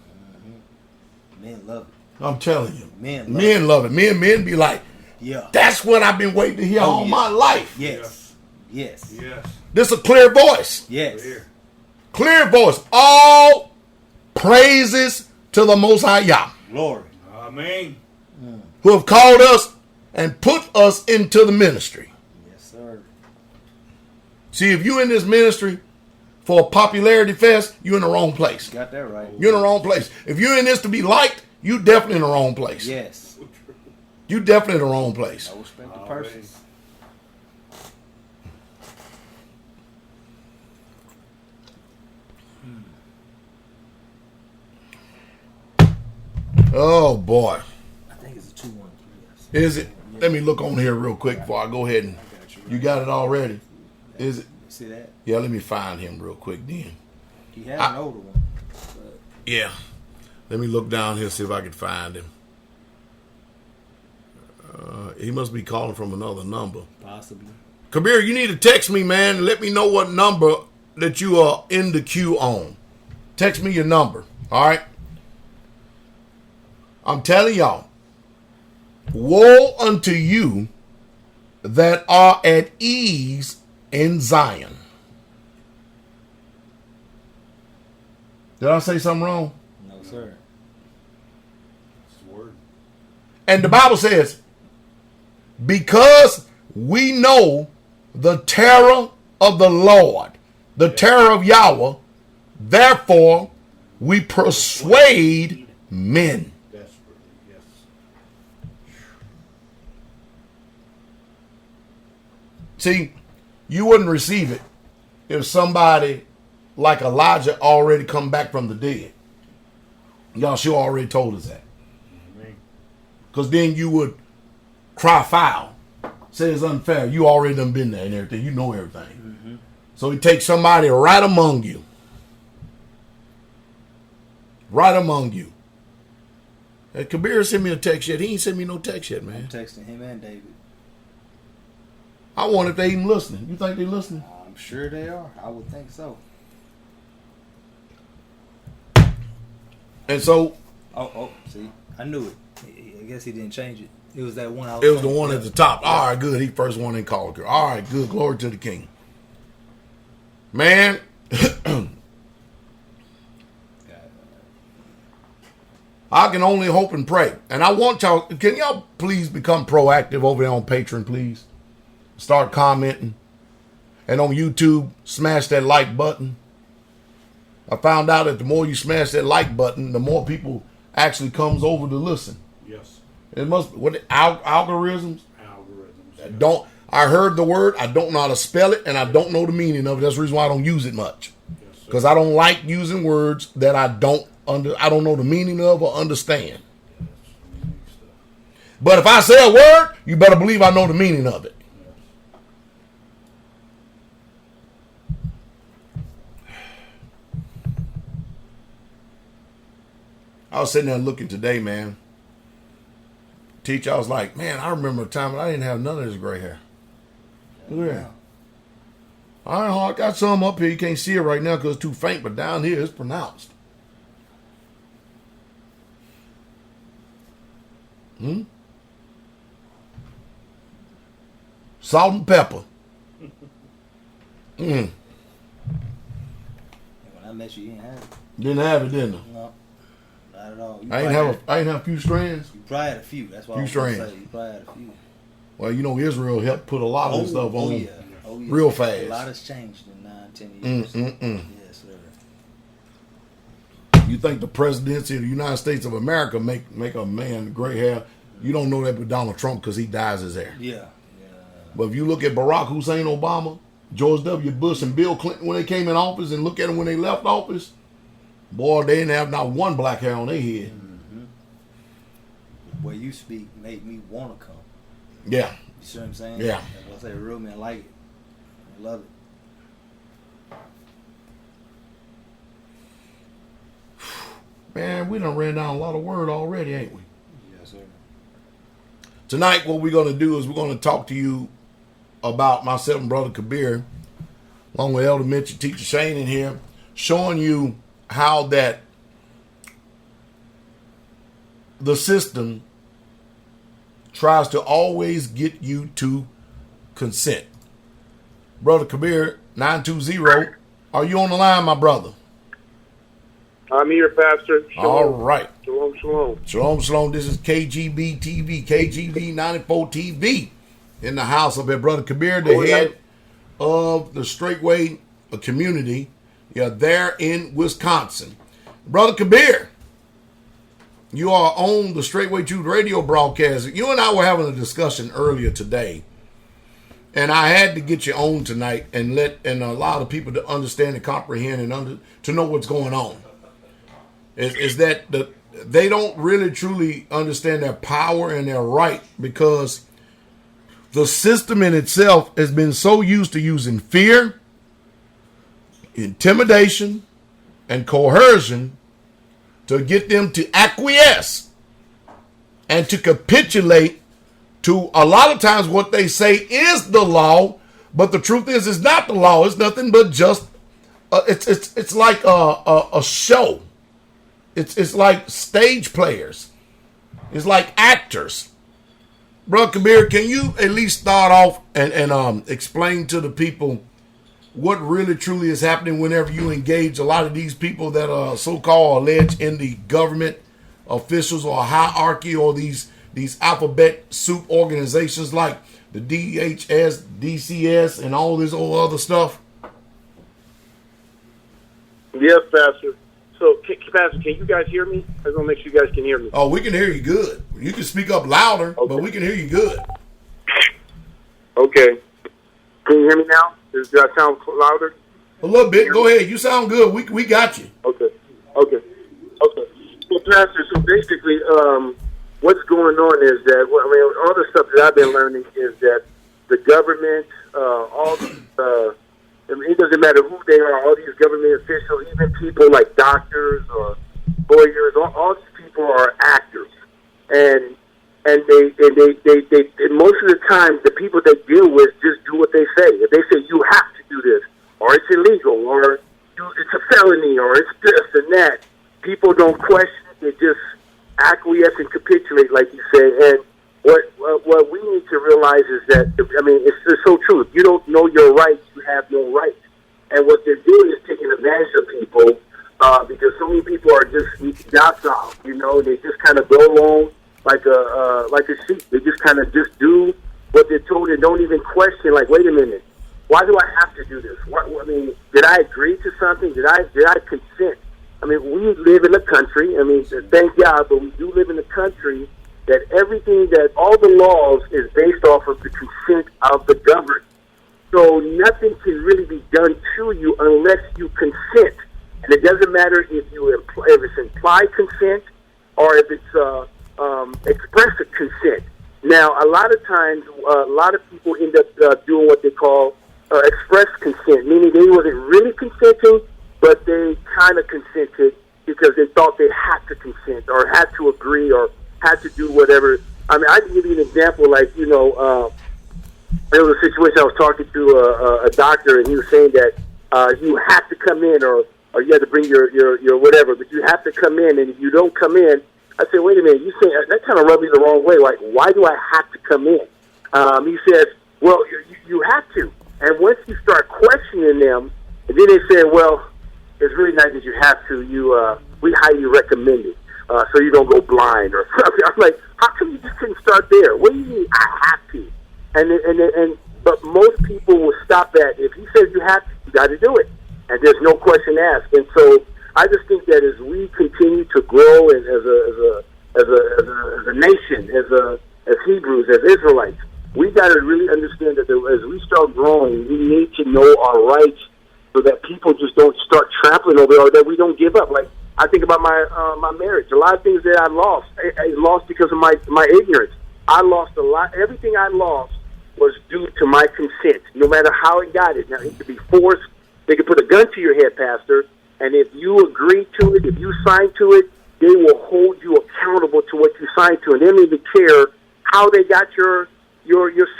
Men love it. I'm telling you. Men love it. Men be like, yeah. That's what I've been waiting to hear all my life. Yes. Yes. Yes. This is a clear voice. Yes. Clear voice. All praises to the Most High Yah. Glory. Amen. Who have called us and put us into the ministry. Yes, sir. See, if you in this ministry for a popularity fest, you're in the wrong place. Got that right. You're in the wrong place. If you're in this to be liked, you definitely in the wrong place. Yes. You definitely in the wrong place. I respect the person. Oh boy. I think it's a 2-1. Yes. Is it? Let me look on here real quick before I go ahead and you got it already. Is it? See that? Yeah, let me find him real quick then. He had an older one. But Yeah. Let me look down here, see if I can find him. He must be calling from another number. possibly. Kabir, you need to text me, man, and let me know what number that you are in the queue on. Text me your number, all right? I'm telling y'all, woe unto you that are at ease in Zion. Did I say something wrong? No, sir. It's the word. And the Bible says, because we know the terror of the Lord, the terror of Yahweh, therefore we persuade men. Desperately, yes. See, you wouldn't receive it if somebody like Elijah already come back from the dead. Y'all sure already told us that. Because then you would cry foul. Say it's unfair. You already done been there and everything. You know everything. Mm-hmm. So he takes somebody right among you. Right among you. Hey, Kabir sent me a text yet. He ain't sent me no text yet, man. I'm texting him and David. I wonder if they even listening. You think they listening? I'm sure they are. I would think so. And so... Oh, see? I knew it. I guess he didn't change it. It was that one I was... It was the one at the top. All right, good. He first one in called. All right, good. Glory to the King. Man... I can only hope and pray. And I want y'all, can y'all please become proactive over there on Pateron, please? Start commenting. And on YouTube, smash that like button. I found out that the more you smash that like button, the more people actually comes over to listen. Yes. It must be, what, algorithms? Algorithms. I heard the word, I don't know how to spell it, and I don't know the meaning of it. That's the reason why I don't use it much. Because I don't like using words that I don't know the meaning of or understand. But if I say a word, you better believe I know the meaning of it. I was sitting there looking today, man. Teacher, I was like, man, I remember a time when I didn't have none of this gray hair. Look at that. I got some up here. You can't see it right now because it's too faint, but down here it's pronounced. Salt and pepper. When I met you didn't have it. Didn't have it, didn't I? No, not at all. I ain't have a few strands. You probably had a few. That's why I was strands. gonna say you probably had a few. Well, you know, Israel helped put a lot of this stuff on yeah. real fast. A lot has changed in 9-10 years. Yes, sir. You think the presidency of the United States of America make a man gray hair? You don't know that with Donald Trump because he dyes his hair. Yeah. But if you look at Barack Hussein Obama, George W. Bush, and Bill Clinton when they came in office, and look at them when they left office, boy, they didn't have not one black hair on their head. Mm-hmm. The way you speak made me want to come. Yeah. You see what I'm saying? Yeah. That's why I say real men like it. I love it. Man, we done ran down a lot of word already, ain't we? Yes, sir. Tonight, what we're going to do is we're going to talk to you about myself and Brother Kabir, along with Elder Mitch and Teacher Shane in here, showing you how that the system tries to always get you to consent. Brother Kabir, 920, are you on the line, my brother? I'm here, Pastor. Shalom. All right. Shalom, shalom. Shalom, shalom. This is KGB TV, KGB 94 TV. In the house of Brother Kabir, the head of the Straightway community. Yeah, there in Wisconsin. Brother Kabir, you are on the Straightway Truth radio broadcast. You and I were having a discussion earlier today, and I had to get you on tonight and allow the people to understand and comprehend and to know what's going on. Is that they don't really truly understand their power and their right, because the system in itself has been so used to using fear, intimidation, and coercion to get them to acquiesce and to capitulate to a lot of times what they say is the law, but the truth is it's not the law. It's nothing but just it's like a show. It's like stage players. It's like actors. Brother Kabir, can you at least start off and explain to the people what really truly is happening whenever you engage a lot of these people that are so-called alleged in the government officials or hierarchy, or these alphabet soup organizations like the DHS, DCS, and all this old other stuff? Yes, Pastor. So, Pastor, can you guys hear me? I just want to make sure you guys can hear me. Oh, we can hear you good. You can speak up louder, okay, but we can hear you good. Okay. Can you hear me now? Does that sound louder? A little bit. Go ahead. You sound good. We got you. Okay. Well, Pastor, so basically, what's going on is that, all the stuff that I've been learning is that the government, it doesn't matter who they are, all these government officials, even people like doctors or lawyers, all these people are actors. And they most of the time, the people they deal with just do what they say. If they say, you have to do this, or it's illegal, or it's a felony, or it's this and that, people don't question it. They just acquiesce and capitulate, like you say. And what we need to realize is that, it's so true. If you don't know your rights, you have no rights. And what they're doing is taking advantage of people because so many people are just docile, they just kind of go along like a sheep. They just kind of just do what they're told and don't even question, like, wait a minute, why do I have to do this? Did I agree to something? Did I consent? We live in a country, thank God, but we do live in a country that all the laws is based off of the consent of the governed. So nothing can really be done to you unless you consent. And it doesn't matter if it's implied consent or if it's expressive consent. Now, a lot of times, a lot of people end up doing what they call express consent, meaning they wasn't really consenting, but they kind of consented because they thought they had to consent or had to agree or had to do whatever. I can give you an example, like, there was a situation I was talking to a doctor, and he was saying that you have to come in or you have to bring your whatever, but you have to come in, and if you don't come in, I said, wait a minute, you say that kind of rubbed me the wrong way. Like, why do I have to come in? He says, well, you have to. And once you start questioning them, and then they say, well, it's really nice that you have to. We highly recommend it, so you don't go blind or something. I'm like, how come you just couldn't start there? What do you mean I have to? But most people will stop at, if he says you have to, you got to do it, and there's no question asked. And so I just think that as we continue to grow as a nation, as Hebrews, as Israelites, we got to really understand that as we start growing, we need to know our rights so that people just don't start trampling over, or that we don't give up. Like, I think about my marriage. A lot of things that I lost because of my ignorance. I lost a lot. Everything I lost was due to my consent, no matter how it got it. Now, it could be forced. They could put a gun to your head, Pastor, and if you agree to it, if you sign to it, they will hold you accountable to what you signed to, and they don't even care how they got your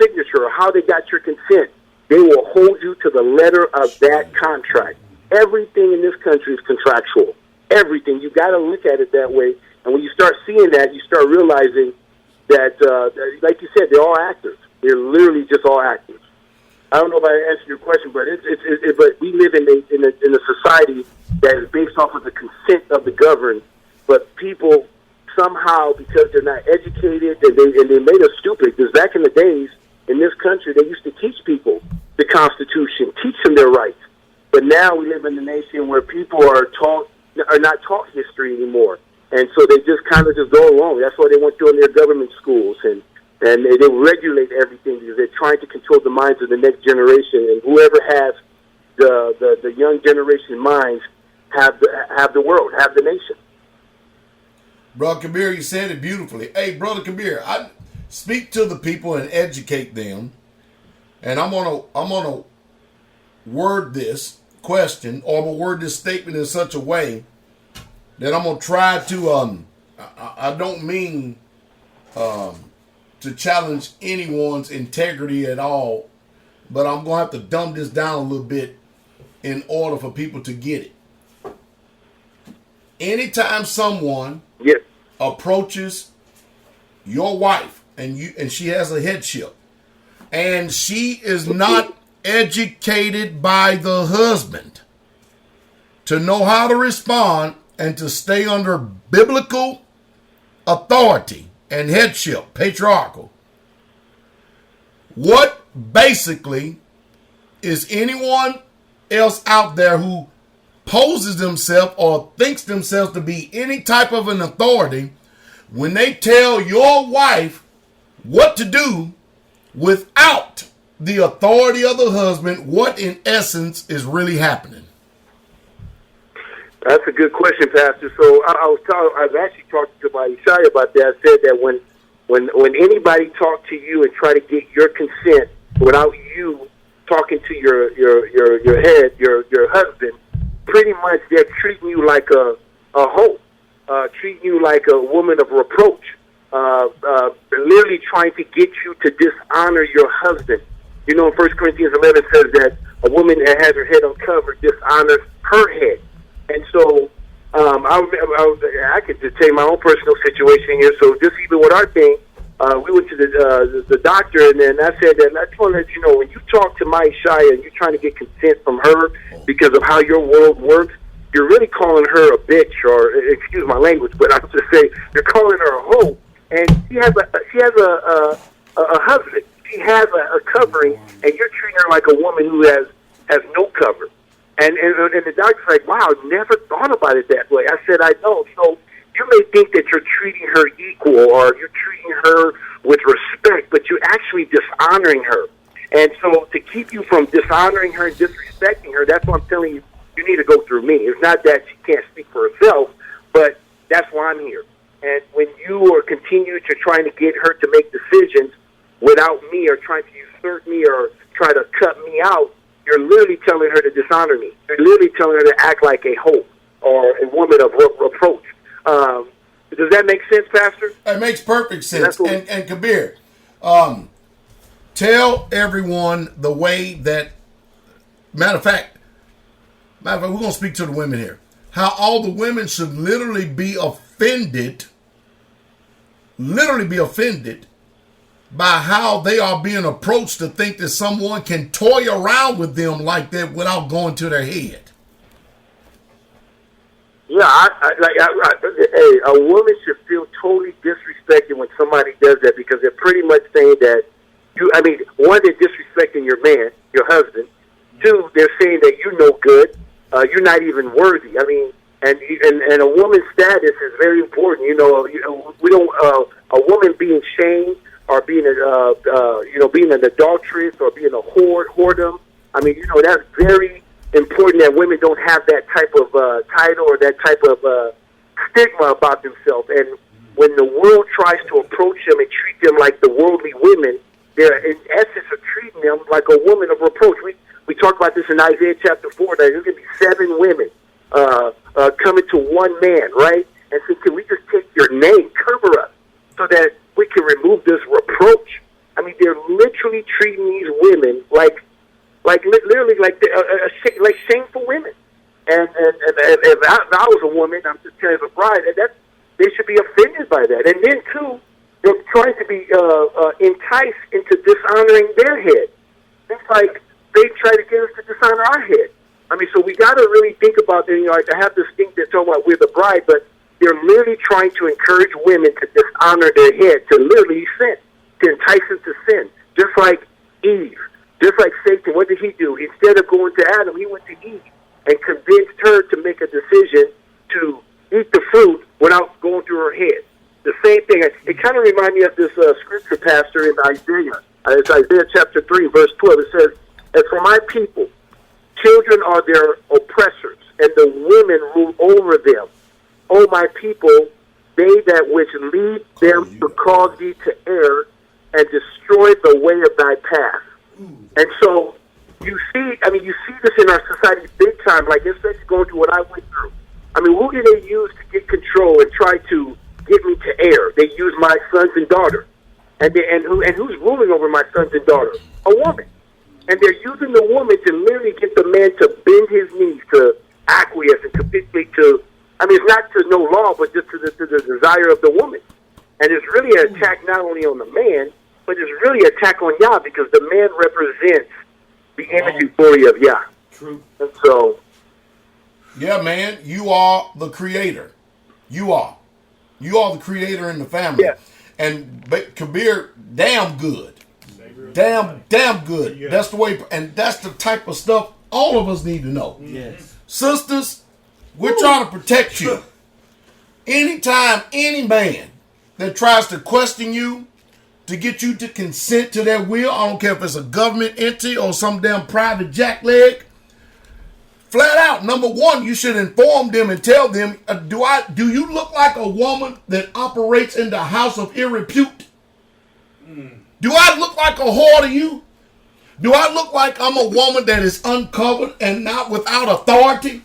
signature or how they got your consent. They will hold you to the letter of that contract. Everything in this country is contractual. Everything. You got to look at it that way. And when you start seeing that, you start realizing that, like you said, they're all actors. They're literally just all actors. I don't know if I answered your question, but but we live in a society that is based off of the consent of the governed. But people somehow, because they're not educated, and they made us stupid. Because back in the days in this country, they used to teach people the Constitution, teach them their rights. But now we live in a nation where people are not taught history anymore, and so they just kind of just go along. That's why they went through in their government schools, and they regulate everything because they're trying to control the minds of the next generation. And whoever has the young generation minds have the world, have the nation. Brother Kabir, you said it beautifully. Hey, Brother Kabir, I speak to the people and educate them, and I'm gonna word this question, or I'm gonna word this statement in such a way that I'm gonna try to. I don't mean to challenge anyone's integrity at all, but I'm gonna have to dumb this down a little bit in order for people to get it. Anytime someone approaches your wife and she has a headship and she is not educated by the husband to know how to respond and to stay under biblical authority and headship, patriarchal, what basically is anyone else out there who poses themselves or thinks themselves to be any type of an authority when they tell your wife what to do without the authority of the husband, what in essence is really happening? That's a good question, Pastor. So I was actually talking to my Isaiah about that. I said that when anybody talk to you and try to get your consent without you talking to your husband, pretty much they're treating you like a hoe, treating you like a woman of reproach, literally trying to get you to dishonor your husband. You know, in 1 Corinthians 11 says that a woman that has her head uncovered dishonors her head. And so I could just tell you my own personal situation here. So just even with our thing, we went to the doctor, and then I said that I just want to let you know, when you talk to my Shia and you're trying to get consent from her because of how your world works, you're really calling her a bitch, or excuse my language, but I'll just say you're calling her a hoe. And she has a husband. She has a covering, and you're treating her like a woman who has no cover. And the doctor's like, wow, never thought about it that way. I said, I know. So you may think that you're treating her equal or you're treating her with respect, but you're actually dishonoring her. And so to keep you from dishonoring her and disrespecting her, that's what I'm telling you, you need to go through me. It's not that she can't speak for herself, but that's why I'm here. And when you are continue to trying to get her to make decisions without me or trying to usurp me or try to cut me out, you're literally telling her to dishonor me. You're literally telling her to act like a hoe or a woman of reproach. Does that make sense, Pastor? It makes perfect sense. And Kabir, tell everyone the way that, matter of fact, we're going to speak to the women here, how all the women should literally be offended by how they are being approached to think that someone can toy around with them like that without going to their head. Yeah, a woman should feel totally disrespected when somebody does that, because they're pretty much saying that one, they're disrespecting your man, your husband. Two, they're saying that you're no good, you're not even worthy. I mean, and a woman's status is very important. You know, we don't a woman being shamed or being being an adulteress or being a whoredom. I mean, that's very important that women don't have that type of title or that type of stigma about themselves. And when the world tries to approach them and treat them like the worldly women, they're in essence of treating them like a woman of reproach. We talked about this in Isaiah chapter 4, that there's going to be 7 women coming to one man, right? And so can we just take your name, cover us, so that we can remove this reproach? I mean, they're literally treating these women like literally like shameful women. And if I was a woman, I'm just telling you, as a bride, they should be offended by that. And then too, they're trying to be enticed into dishonoring their head. It's like they try to get us to dishonor our head. I mean, so we got to really think about it. I have this thing that talk about we're the bride, but they're literally trying to encourage women to dishonor their head, to literally sin, to entice them to sin. Just like Eve, just like Satan, what did he do? Instead of going to Adam, he went to Eve and convinced her to make a decision to eat the fruit without going through her head. The same thing. It kind of reminds me of this scripture, Pastor, in Isaiah. It's Isaiah chapter 3, verse 12. It says, "As for my people, children are their oppressors, and the women rule over them. O my people, they that which lead them to cause thee to err, and destroy the way of thy path." And so you see this in our society big time, like especially going through what I went through. I mean, who do they use to get control and try to get me to err? They use my sons and daughters. And who's ruling over my sons and daughters? A woman. And they're using the woman to literally get the man to bend his knees, to acquiesce, and completely it's not to no law, but just to the desire of the woman. And it's really an attack not only on the man, but it's really an attack on Yah, because the man represents the image and glory of Yah. True. And so... Yeah, man, you are the creator. You are the creator in the family. Yeah. And Kabir, damn good. Damn good. Yeah. That's the way, and that's the type of stuff all of us need to know. Yes. Sisters, we're trying to protect you. Anytime any man that tries to question you, to get you to consent to their will. I don't care if it's a government entity or some damn private jackleg. Flat out, number one, you should inform them and tell them, do you look like a woman that operates in the house of ill repute? Do I look like a whore to you? Do I look like I'm a woman that is uncovered and not without authority?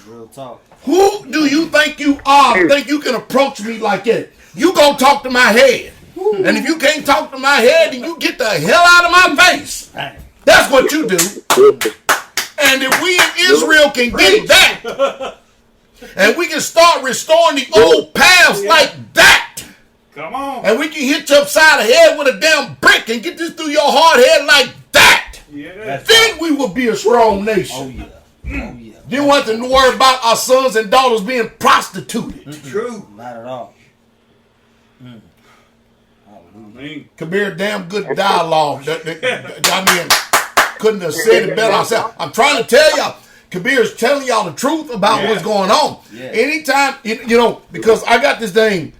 Real talk. Who do you think you are? Think you can approach me like that? You gonna talk to my head. And if you can't talk to my head, then you get the hell out of my face. That's what you do. And if we in Israel can get that, and we can start restoring the old paths like that, Come on. and we can hit you upside the head with a damn brick and get this through your hard head like that, Yeah. then we will be a strong nation. Oh yeah. Oh yeah. You don't have to worry about our sons and daughters being prostituted. True. Not at all. I mean, Kabir, damn good dialogue. I mean, couldn't have said it better myself. I'm trying to tell y'all, Kabir's telling y'all the truth about what's going on. Yeah. Anytime, you know, because I got this thing,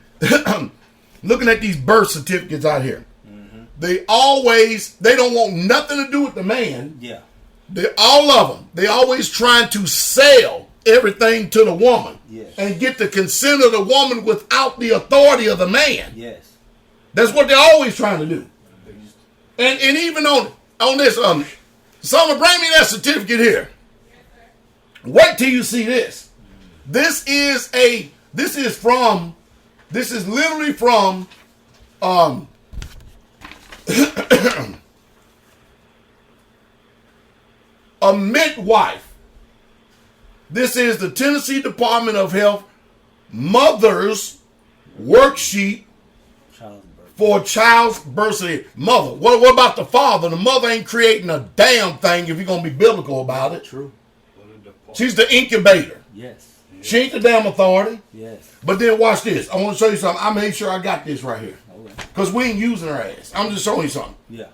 looking at these birth certificates out here. They don't want nothing to do with the man. Yeah. All of them. They always trying to sell everything to the woman. Yes. And get the consent of the woman without the authority of the man. Yes. That's what they're always trying to do. And even on this, someone bring me that certificate here. Wait till you see this. This is literally from a midwife. This is the Tennessee Department of Health mother's worksheet for child's birth certificate. Mother. What about the father? The mother ain't creating a damn thing if you're going to be biblical about it. True. She's the incubator. Yes. She ain't the damn authority. Yes. But then watch this. I want to show you something. I made sure I got this right here. Okay. Because we ain't using her ass. I'm just showing you something. Yeah.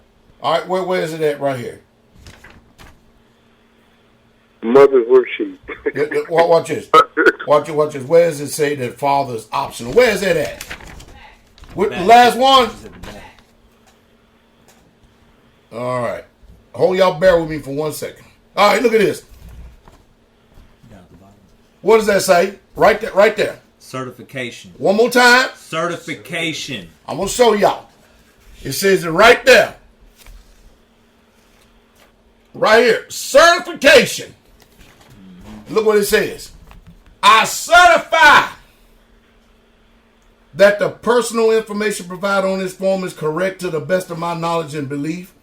All right, where is it at right here? Mother's worksheet. Watch this. Watch this. Where does it say that father's optional? Where is it at? With the last one? All right. Hold y'all, bear with me for 1 second. All right, look at this. Down at the bottom. What does that say? Right there. Right there. Certification. One more time. Certification. I'm going to show y'all. It says it right there. Right here. Certification. Look what it says. I certify that the personal information provided on this form is correct to the best of my knowledge and belief.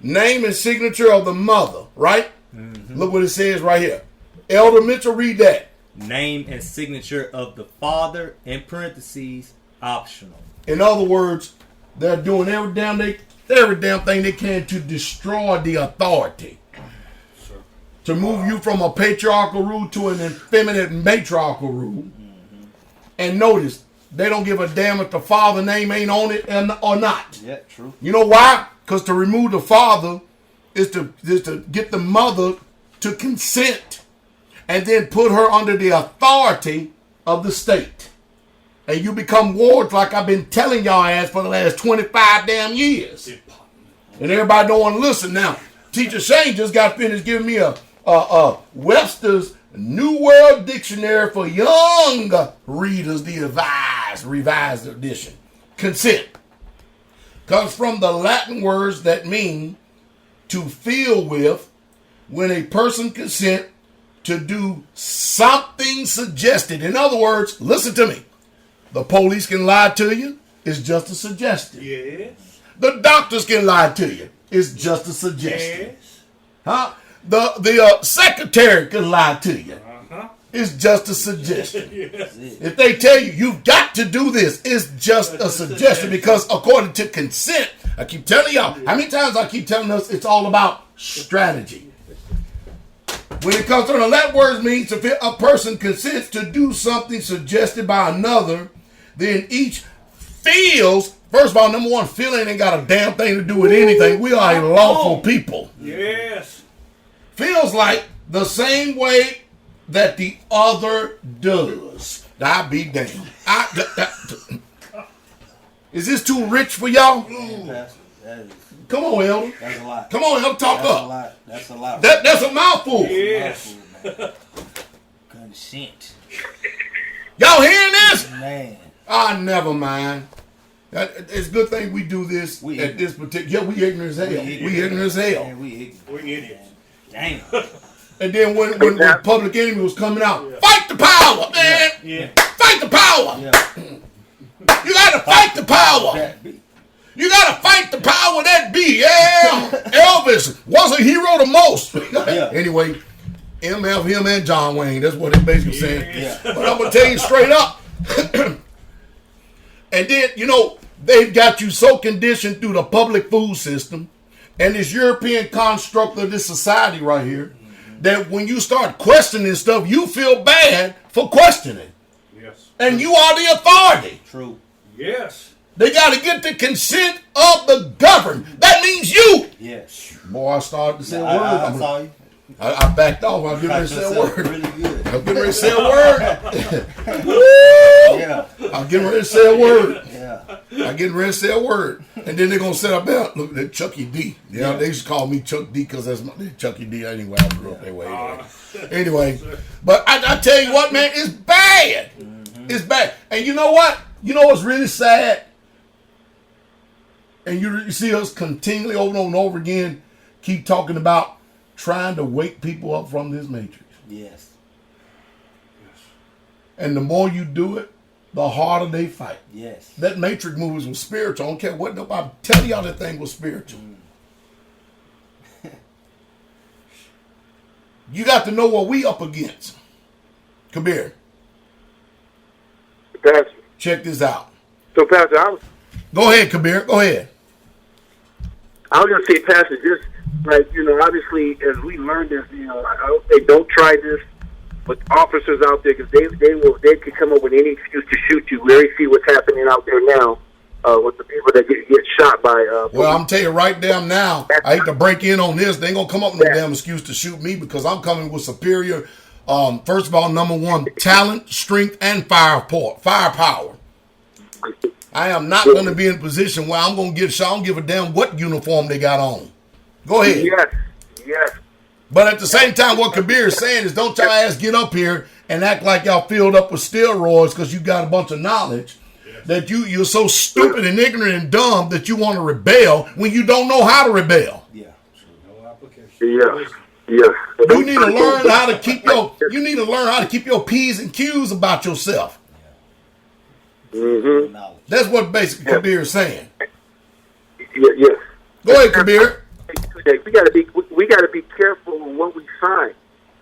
Name and signature of the mother, right? Look what it says right here. Elder Mitchell, read that. Name and signature of the father, in parentheses, optional. In other words, they're doing every damn thing they can to destroy the authority. To move you from a patriarchal rule to an effeminate matriarchal rule. And notice, they don't give a damn if the father name ain't on it or not. Yeah, true. You know why? Because to remove the father is to get the mother to consent and then put her under the authority of the state. And you become wards like I've been telling y'all ass for the last 25 damn years. And everybody don't want to listen. Now, Teacher Shane just got finished giving me a Webster's New World Dictionary for young readers, the revised edition. Consent comes from the Latin words that mean to feel with when a person consent to do something suggested. In other words, listen to me. The police can lie to you. It's just a suggestion. yes. The doctors can lie to you. It's just a suggestion. Yes. Huh? The secretary can lie to you. Uh-huh. It's just a suggestion. Yes. If they tell you, you've got to do this, it's just a suggestion because according to consent, I keep telling y'all, how many times I keep telling us it's all about strategy. When it comes to the Latin words means if a person consents to do something suggested by another, then each feels, first of all, number one, feeling ain't got a damn thing to do with anything. We are a lawful people. Yes. Feels like the same way that the other does. I be damned. Is this too rich for y'all? Man, Pastor, that is, Come on, Elder. that's a lot. Come on, Elder, talk That's a up. lot. That's a lot. That's a mouthful. Yes. Consent. Y'all hearing this? Man. Ah, never mind. It's a good thing we do this We at this particular. Yeah, we ignorant as hell. We ignorant as hell. Man, we ignorant. We idiots. Damn. And then when Public Enemy was coming out, fight the power, man. Yeah. Fight the power. Yeah. You gotta fight the power. That be. You gotta fight the power that be. Yeah. Elvis was a hero the most. Yeah. Anyway, MF, him, and John Wayne. That's what they're basically saying. Yeah. But I'm gonna tell you straight up. And then, you know, they've got you so conditioned through the public food system and this European construct of this society right here that when you start questioning stuff, you feel bad for questioning. Yes. And you are the authority. True. Yes. They got to get the consent of the governed. That means you. Yes. Boy, I started to say a word. I saw you. I backed off. I was getting ready to say a Yourself word. really good. I was getting ready to say a word. Woo! Yeah. I'm getting ready to say a word. Yeah. I'm getting ready to say a word. And then they're going to set up there. Look, that Chucky D. Yeah, they used to call me Chuck D because that's my Chucky D anyway. I grew up that way. Anyway. But I tell you what, man, it's bad. It's bad. And you know what? You know what's really sad? And you see us continually over and over again keep talking about trying to wake people up from this matrix. Yes. And the more you do it, the harder they fight. Yes. That Matrix movies was spiritual. I don't care what nobody tell y'all that thing was spiritual. You got to know what we up against. Kabir, Pastor. check this out. So, Pastor, Go ahead, Kabir. Go ahead. I was going to say, Pastor, just like, you know, obviously, as we learned this, you know, I don't say don't try this with officers out there because they could come up with any excuse to shoot you. We already see what's happening out there now with the people that get shot by. Well, I'm telling you right damn now, I hate to break in on this. They ain't going to come up with no damn excuse to shoot me because I'm coming with superior, first of all, number one, talent, strength, and firepower. I am not going to be in a position where I'm going to get shot. I don't give a damn what uniform they got on. Go ahead. Yes. But at the same time, what Kabir is saying is don't y'all ass get up here and act like y'all filled up with steroids because you got a bunch of knowledge that you're so stupid and ignorant and dumb that you want to rebel when you don't know how to rebel. Yeah. No application. Yes. You need to learn how to keep your P's and Q's about yourself. Mm-hmm. Knowledge. That's what basically Kabir is saying. Yes. Go ahead, Kabir. We got to be careful on what we sign.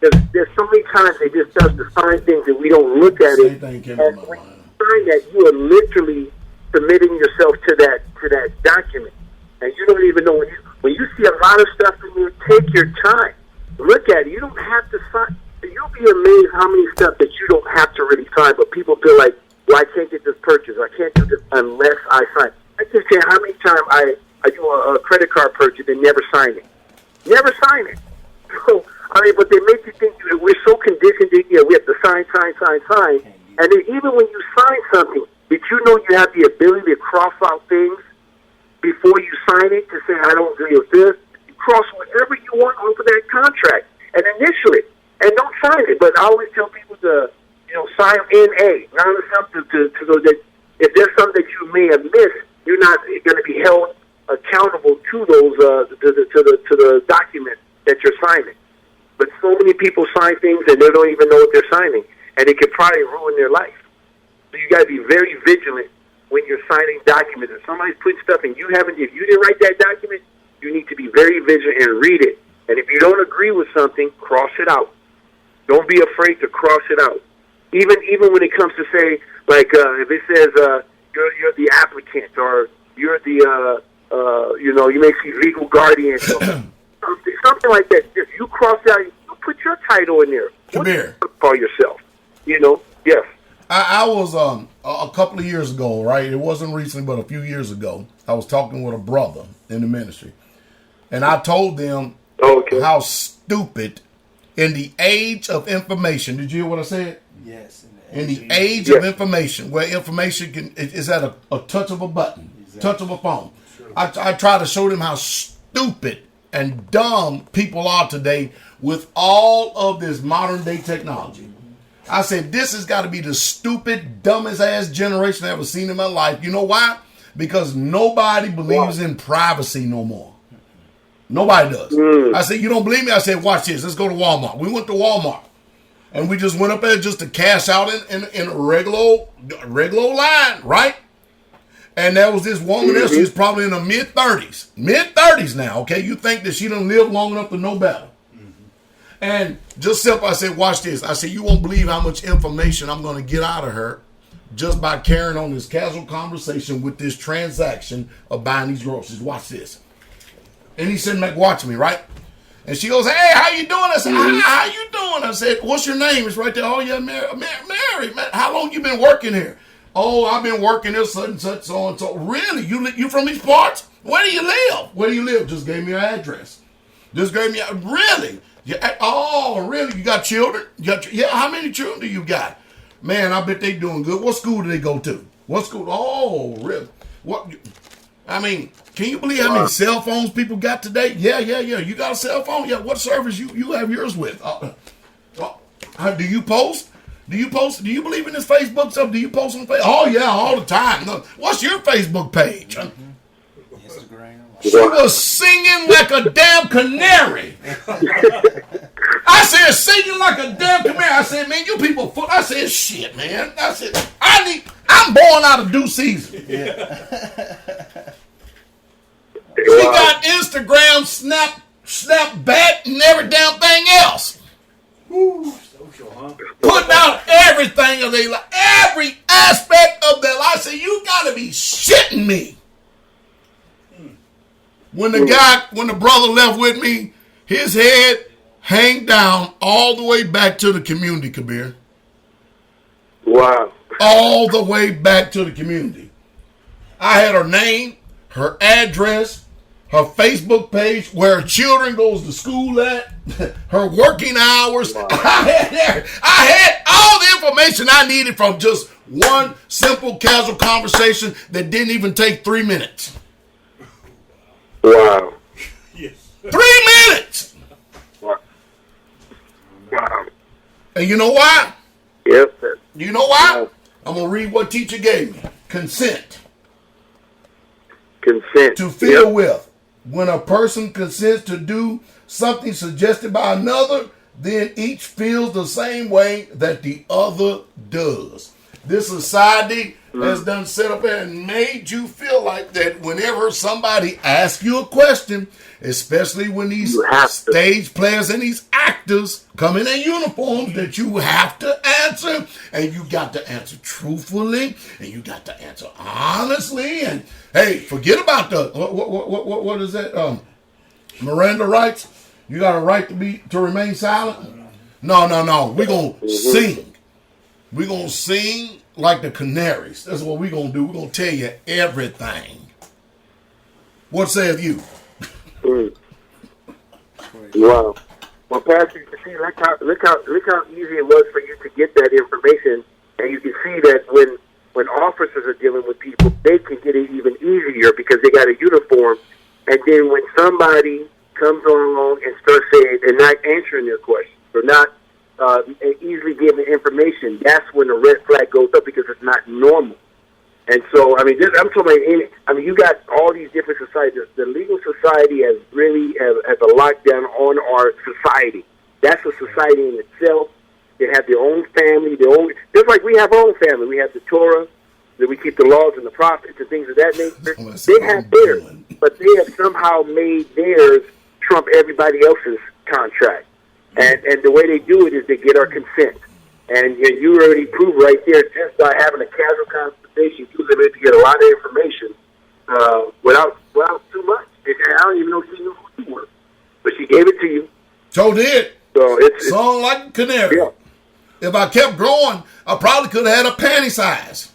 There's so many times they just does to sign things and we don't look at Same it. thing came And to my when mind. you sign that, you are literally submitting yourself to that document, and you don't even know when you see a lot of stuff in there. Take your time, look at it. You don't have to sign. You'll be amazed how many stuff that you don't have to really sign, but people feel like, well, I can't get this purchase. I can't do this unless I sign. I can say how many times I do a credit card purchase and never sign it. Never sign it. So, I mean, but they make you think that we're so conditioned that we have to sign. And then even when you sign something, did you know you have the ability to cross out things before you sign it to say, I don't agree with this? You cross whatever you want off of that contract and initial it. And don't sign it. But I always tell people to, sign NA. Not something to so that if there's something that you may have missed, you're not going to be held accountable to those to the document that you're signing. But so many people sign things and they don't even know what they're signing, and it could probably ruin their life. So you got to be very vigilant when you're signing documents. If somebody's putting stuff and if you didn't write that document, you need to be very vigilant and read it. And if you don't agree with something, cross it out. Don't be afraid to cross it out. Even when it comes to say, like, if it says you're the applicant or you're the you may see legal guardian, something like that. If you cross out, you put your title in there. Come here. Call yourself. Yes. I was a couple of years ago, right? It wasn't recently, but a few years ago. I was talking with a brother in the ministry, and I told them how stupid in the age of information. Did you hear what I said? Yes, in the In the age of information, where information is at a touch of a button, touch of a phone. I try to show them how stupid and dumb people are today with all of this modern day technology. I said, this has got to be the stupid, dumbest ass generation I've ever seen in my life. You know why? Because nobody believes in privacy no more. Nobody does. I said, you don't believe me? I said, watch this. Let's go to Walmart. We went to Walmart. And we just went up there just to cash out in a regular line, right? And there was this woman there. She was probably in her mid-30s. Mid-30s now, okay? You think that she done lived long enough to know better. And just simple, I said, watch this. I said, you won't believe how much information I'm going to get out of her just by carrying on this casual conversation with this transaction of buying these groceries. Watch this. And he said, Mac, watch me, right? And she goes, hey, how you doing? I said, how you doing? I said, what's your name? It's right there. Oh, yeah, Mary, man. How long you been working here? Oh, I've been working here, such and such, so and so. Really? You from these parts? Where do you live? Where do you live? Just gave me your address. Just gave me, really? Yeah. Oh, really? You got children? Yeah, how many children do you got? Man, I bet they doing good. What school do they go to? What school? Oh, really? What? I mean, can you believe how many cell phones people got today? Yeah. You got a cell phone? Yeah. What service you have yours with? Do you post? Do you believe in this Facebook stuff? Do you post on Facebook? Oh, yeah, all the time. What's your Facebook page? Instagram. She was singing like a damn canary. I said, singing like a damn canary. I said, man, you people full. I said, shit, man. I said, I'm born out of due season. Yeah. She got Instagram, Snapchat, and every damn thing else. Social, huh? Putting out everything of their life, every aspect of their life. I said, you gotta be shitting me. When the brother left with me, his head hang down all the way back to the community, Kabir. Wow. All the way back to the community. I had her name, her address, her Facebook page, where her children goes to school at, her working hours. Wow. I had all the information I needed from just one simple casual conversation that didn't even take 3 minutes. Wow. Yes. 3 minutes. Wow. And you know why? Yep. You know why? I'm going to read what teacher gave me. Consent. To feel with. When a person consents to do something suggested by another, then each feels the same way that the other does. This society has done set up and made you feel like that whenever somebody asks you a question, especially when these stage players and these actors come in their uniforms, that you have to answer, and you got to answer truthfully, and you got to answer honestly, and hey, forget about the what is that? Miranda rights. You got a right to remain silent. No. We're gonna sing. We're going to sing like the canaries. That's what we're going to do. We're going to tell you everything. What saith you? Wow. Well, Pastor, you can see, look how easy it was for you to get that information. And you can see that when officers are dealing with people, they can get it even easier because they got a uniform. And then when somebody comes along and starts saying, and not answering their questions, or not easily giving information, that's when the red flag goes up because it's not normal. And so, I mean, I'm talking about, you got all these different societies. The legal society has really has a lockdown on our society. That's a society in itself. They have their own family, just like we have our own family. We have the Torah, that we keep the laws and the prophets and things of that nature. They have theirs, but they have somehow made theirs trump everybody else's contract. And the way they do it is they get our consent. And you already proved right there, just by having a casual conversation, you were able to get a lot of information without too much. I don't even know if she knew who you were. But she gave it to you. So did. So it's song like a canary. Yeah. If I kept growing, I probably could have had a panty size.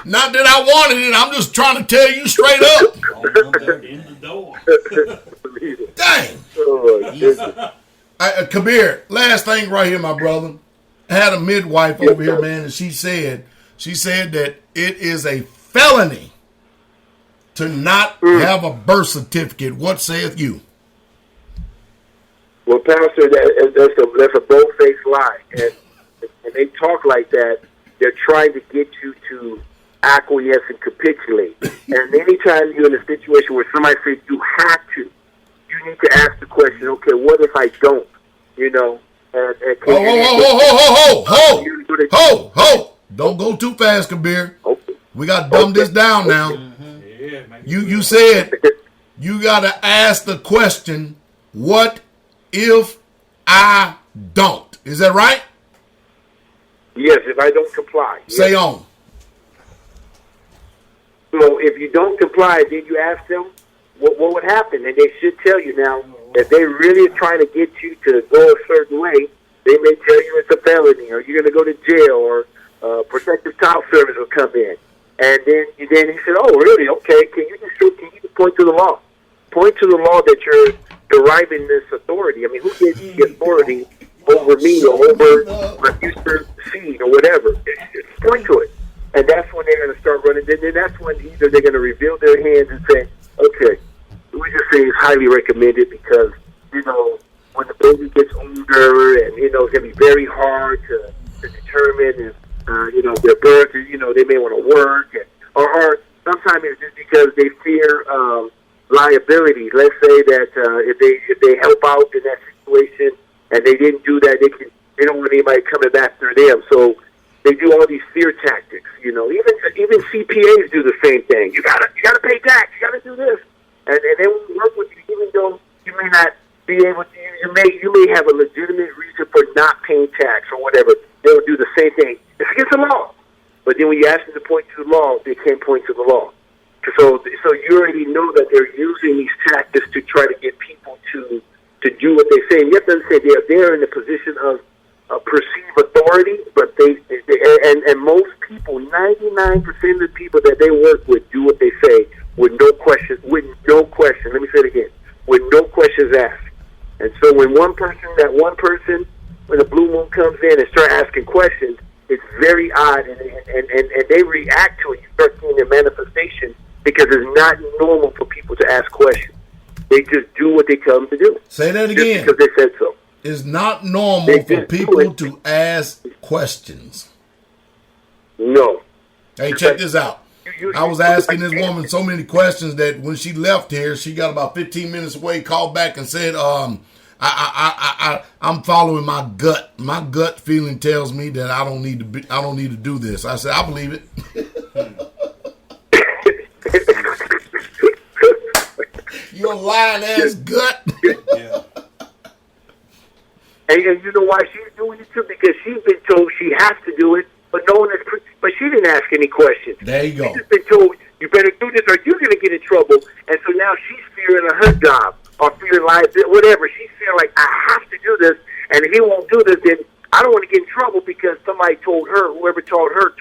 Not that I wanted it. I'm just trying to tell you straight up. In the door. Dang. Oh, Kabir, last thing right here, my brother. I had a midwife over here, man, and she said that it is a felony to not have a birth certificate. What saith you? Well, Pastor, that's a bold-faced lie. And they talk like that, they're trying to get you to acquiesce and capitulate. And anytime you're in a situation where somebody says you have to, you need to ask the question, okay, what if I don't? You know? Ho! Don't go too fast, Kabir. Okay. We got to dumb this down now. Yeah, You said you got to ask the question, what if I don't? Is that right? Yes, if I don't comply. Yes. Say on. So if you don't comply, then you ask them what would happen, and they should tell you now. If they really are trying to get you to go a certain way, they may tell you it's a felony, or you're going to go to jail, or protective child service will come in. And then he said, "Oh, really? Okay. Can you just point to the law? Point to the law that you're deriving this authority. I mean, who gives you the authority over me or over my future seed or whatever? Just point to it." And that's when they're going to start running. Then that's when either they're going to reveal their hands and say, "Okay, we just say it's highly recommended because, you know, when the baby gets older and, you know, it's going to be very hard to determine if, you know, their birth, you know, they may want to work. Or sometimes it's just because they fear liability. Let's say that if they help out in that situation and they didn't do that, they don't want anybody coming back through them. So they do all these fear tactics, you know. Even CPAs do the same thing. You gotta pay tax. You gotta do this, and they will work with you, even though you may not be able to. You may have a legitimate reason for not paying tax or whatever. They'll do the same thing. It's against the law. But then when you ask them to point to the law, they can't point to the law. So you already know that they're using these tactics to try to get people to do what they say. And you have to understand they're in the position of perceived authority, but they most people, 99% of the people that they work with do what they say with no question. With no question. Let me say it again. With no questions asked. And so when when the blue moon comes in and start asking questions, it's very odd, and they react to it. You start seeing their manifestation because it's not normal for people to ask questions. They just do what they tell them to do. Say that again. Just because they said so. It's not normal for people to ask questions. No. Hey, check this out. I was asking this woman so many questions that when she left here, she got about 15 minutes away, called back and said, I'm following my gut. My gut feeling tells me that I don't need to do this. I said, I believe it. Your lying ass gut. Yeah. And you know why she's doing it too? Because she's been told she has to do it, but no one has. But she didn't ask any questions. There you go. She's just been told you better do this or you're going to get in trouble. And so now she's fearing her job or fearing liability, whatever. She's feeling like I have to do this, and if he won't do this, then I don't want to get in trouble because somebody told her, whoever told her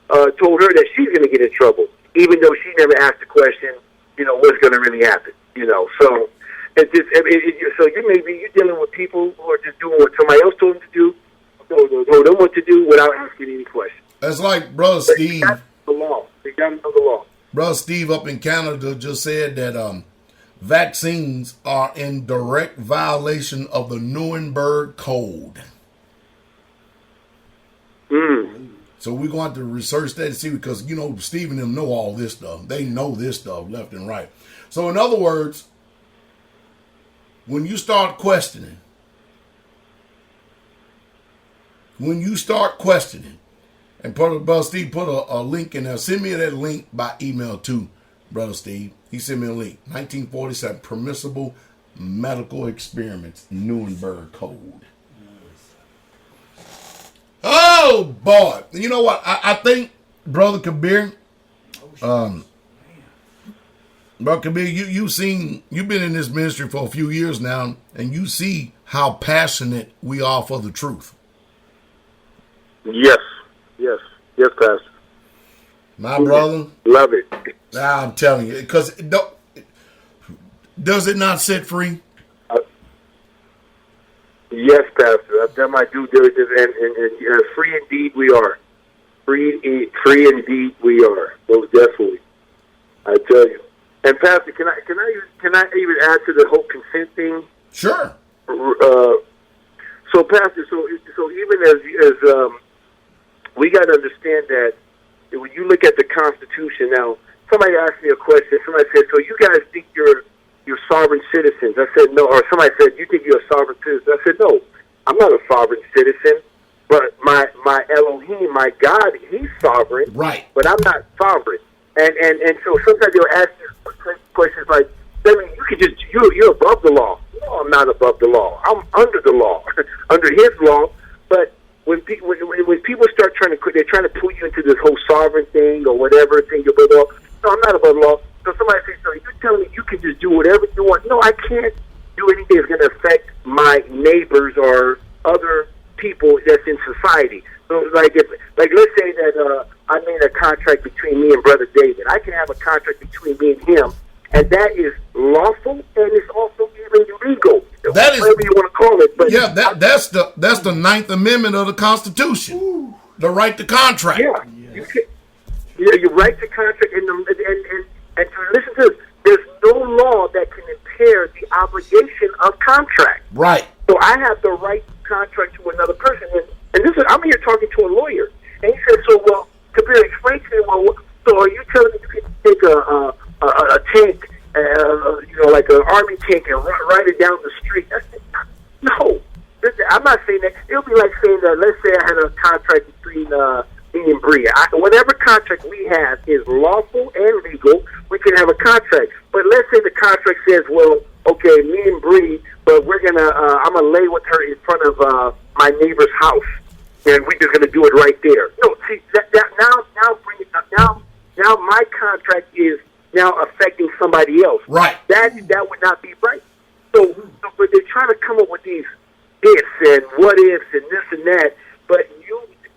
that she's going to get in trouble, even though she never asked the question. You know what's going to really happen. You know, so. It's just, so you're dealing with people who are just doing what somebody else told them to do, told them what to do without asking any questions. That's like Brother Steve. The law. They got to know the law. Brother Steve up in Canada just said that vaccines are in direct violation of the Nuremberg Code. So we're going to research that and see because, you know, Steve and them know all this stuff. They know this stuff left and right. So in other words, when you start questioning, and Brother Steve put a link in there, send me that link by email too, Brother Steve. He sent me a link, 1947, Permissible Medical Experiments, Nuremberg Code. Oh, boy. You know what? I think, Brother Kabir, Brother Kabir, you've been in this ministry for a few years now, and you see how passionate we are for the truth. Yes, Pastor. My brother. Love it. I'm telling you, because does it not set free? Yes, done my due diligence, and free indeed we are. Free indeed we are. Most definitely, I tell you. And Pastor, can I even add to the whole consent thing? Sure. So Pastor, so even as we got to understand that when you look at the Constitution now, somebody asked me a question. Somebody said, "So you guys think you're sovereign citizens?" I said, "No." Or somebody said, "You think you're a sovereign citizen?" I said, "No, I'm not a sovereign citizen. But my Elohim, my God, He's sovereign. Right. But I'm not sovereign." And so sometimes they'll ask you questions like, "I mean, you could just you're above the law." No, I'm not above the law. I'm under the law, under His law. But when people start they're trying to pull you into this whole sovereign thing or whatever thing you're above the law. No, I'm not above the law. So somebody says, "So you're telling me you can just do whatever you want?" No, I can't do anything that's going to affect my neighbors or other people that's in society. So let's say that I made a contract between me and Brother David. I can have a contract between me and him, and that is lawful, and it's also even illegal. That is, whatever you want to call it. But yeah, that's the 9th Amendment of the Constitution. Ooh. The right to contract. Yeah, you right to contract, and to listen to this, there's no law that can impair the obligation of contract. Right. So I have the right to contract to another person, and this is, I'm here talking to a lawyer, and he said, "So, well, Kabir, explain to me, well, so are you telling me you can take a tank, like an army tank, and ride it down the street?" I said, "No, I'm not saying that. It'll be like saying that. Let's say I had a contract between me and Bree. Whatever contract we have is lawful and legal. We can have a contract. But let's say the contract says, well, okay, me and Bree, but I'm gonna lay with her in front of my neighbor's house, and we're just gonna do it right there. No, see that now bring it up. Now my contract is now affecting somebody else. Right. That would not be right. So but they're trying to come up with these ifs and what ifs and this and that. But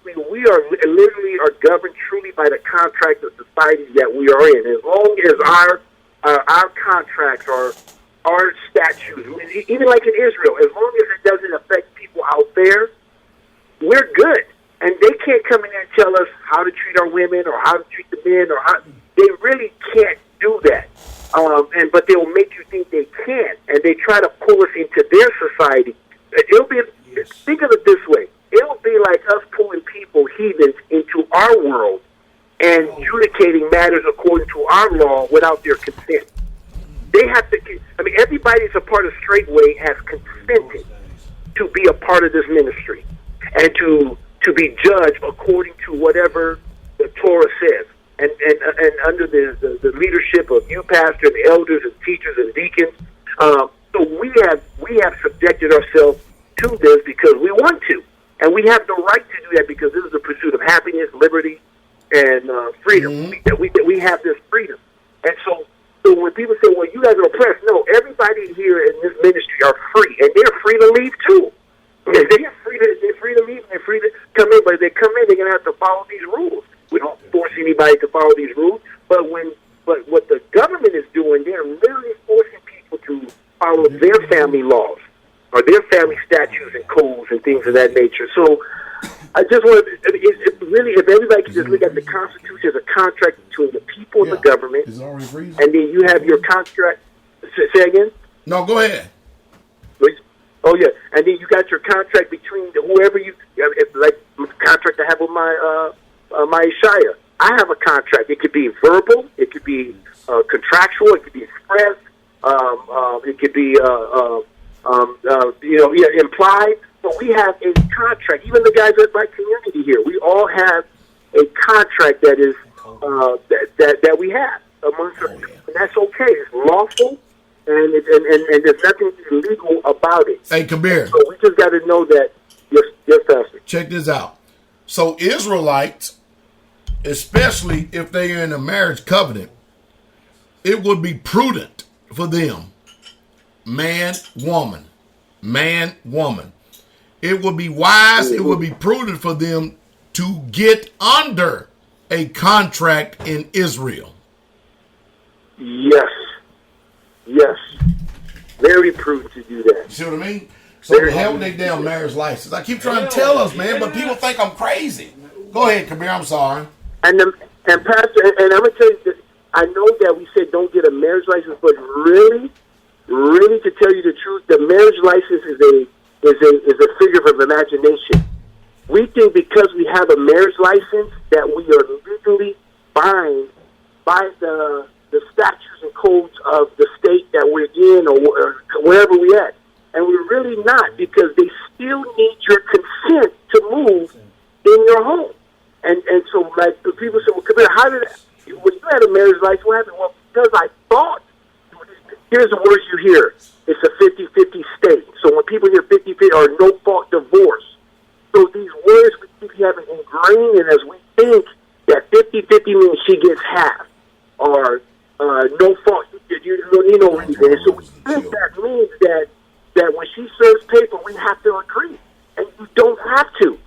we are literally governed truly by the contract of society that we are in. As long as our contracts are our statutes, even like in Israel, as long as it doesn't affect people out there, we're good. And they can't come in and tell us how to treat our women or how to treat the men, they really can't do that. But they will make you think they can, and they try to pull us into their society. Think of it this way. It'll be like us pulling people, heathens, into our world and adjudicating matters according to our law without their consent. They have to, everybody that's a part of Straightway has consented to be a part of this ministry and to be judged according to whatever the Torah says. And under the leadership of you, pastor, and elders, and teachers, and deacons. So we have subjected ourselves to this because we want to. And we have the right to do that because this is the pursuit of happiness, liberty, and freedom. Mm-hmm. We have this freedom. And so when people say, well, you guys are oppressed, no, everybody here in this ministry are free. And they're free to leave, too. They're free to leave and they're free to come in. But if they come in, they're going to have to follow these rules. We don't force anybody to follow these rules. But what the government is doing, they're literally forcing people to follow their family laws or their family statutes and codes and things of that nature. So I just want if everybody could just look at the Constitution as a contract between the people and the government, and then you have your contract. Say again? No, go ahead. Oh, yeah. And then you got your contract between whoever like the contract I have with my Ishaya. I have a contract. It could be verbal. It could be contractual. It could be express. It could be implied. But we have a contract. Even the guys at my community here, we all have a contract that is that we have amongst us, and that's okay. It's lawful, and there's nothing illegal about it. Hey, Kabir. So we just got to know that. Yes, Pastor. Check this out. So Israelites, especially if they are in a marriage covenant, it would be prudent for them, man, woman. It would be wise, it would be prudent for them to get under a contract in Israel. Yes. Very prudent to do that. See what I mean? So the hell with their damn marriage license. I keep trying to tell us, man, but people think I'm crazy. Go ahead, Kabir. I'm sorry. And Pastor, and I'm gonna tell you this. I know that we said don't get a marriage license, but really, to tell you the truth, the marriage license is a figure of imagination. We think because we have a marriage license that we are legally bound by the statutes and codes of the state that we're in or wherever we're at. And we're really not, because they still need your consent to move in your home. And so, like, the people say, well, Kabir, how did when you had a marriage license, what happened? Well, because I thought, here's the words you hear, it's a 50-50 state. So when people hear 50-50 or no-fault divorce, so these words we keep having ingrained in us, we think that 50-50 means she gets half, or no fault, you don't need no reason. So we think that means that when she serves paper, we have to agree. And you don't have to.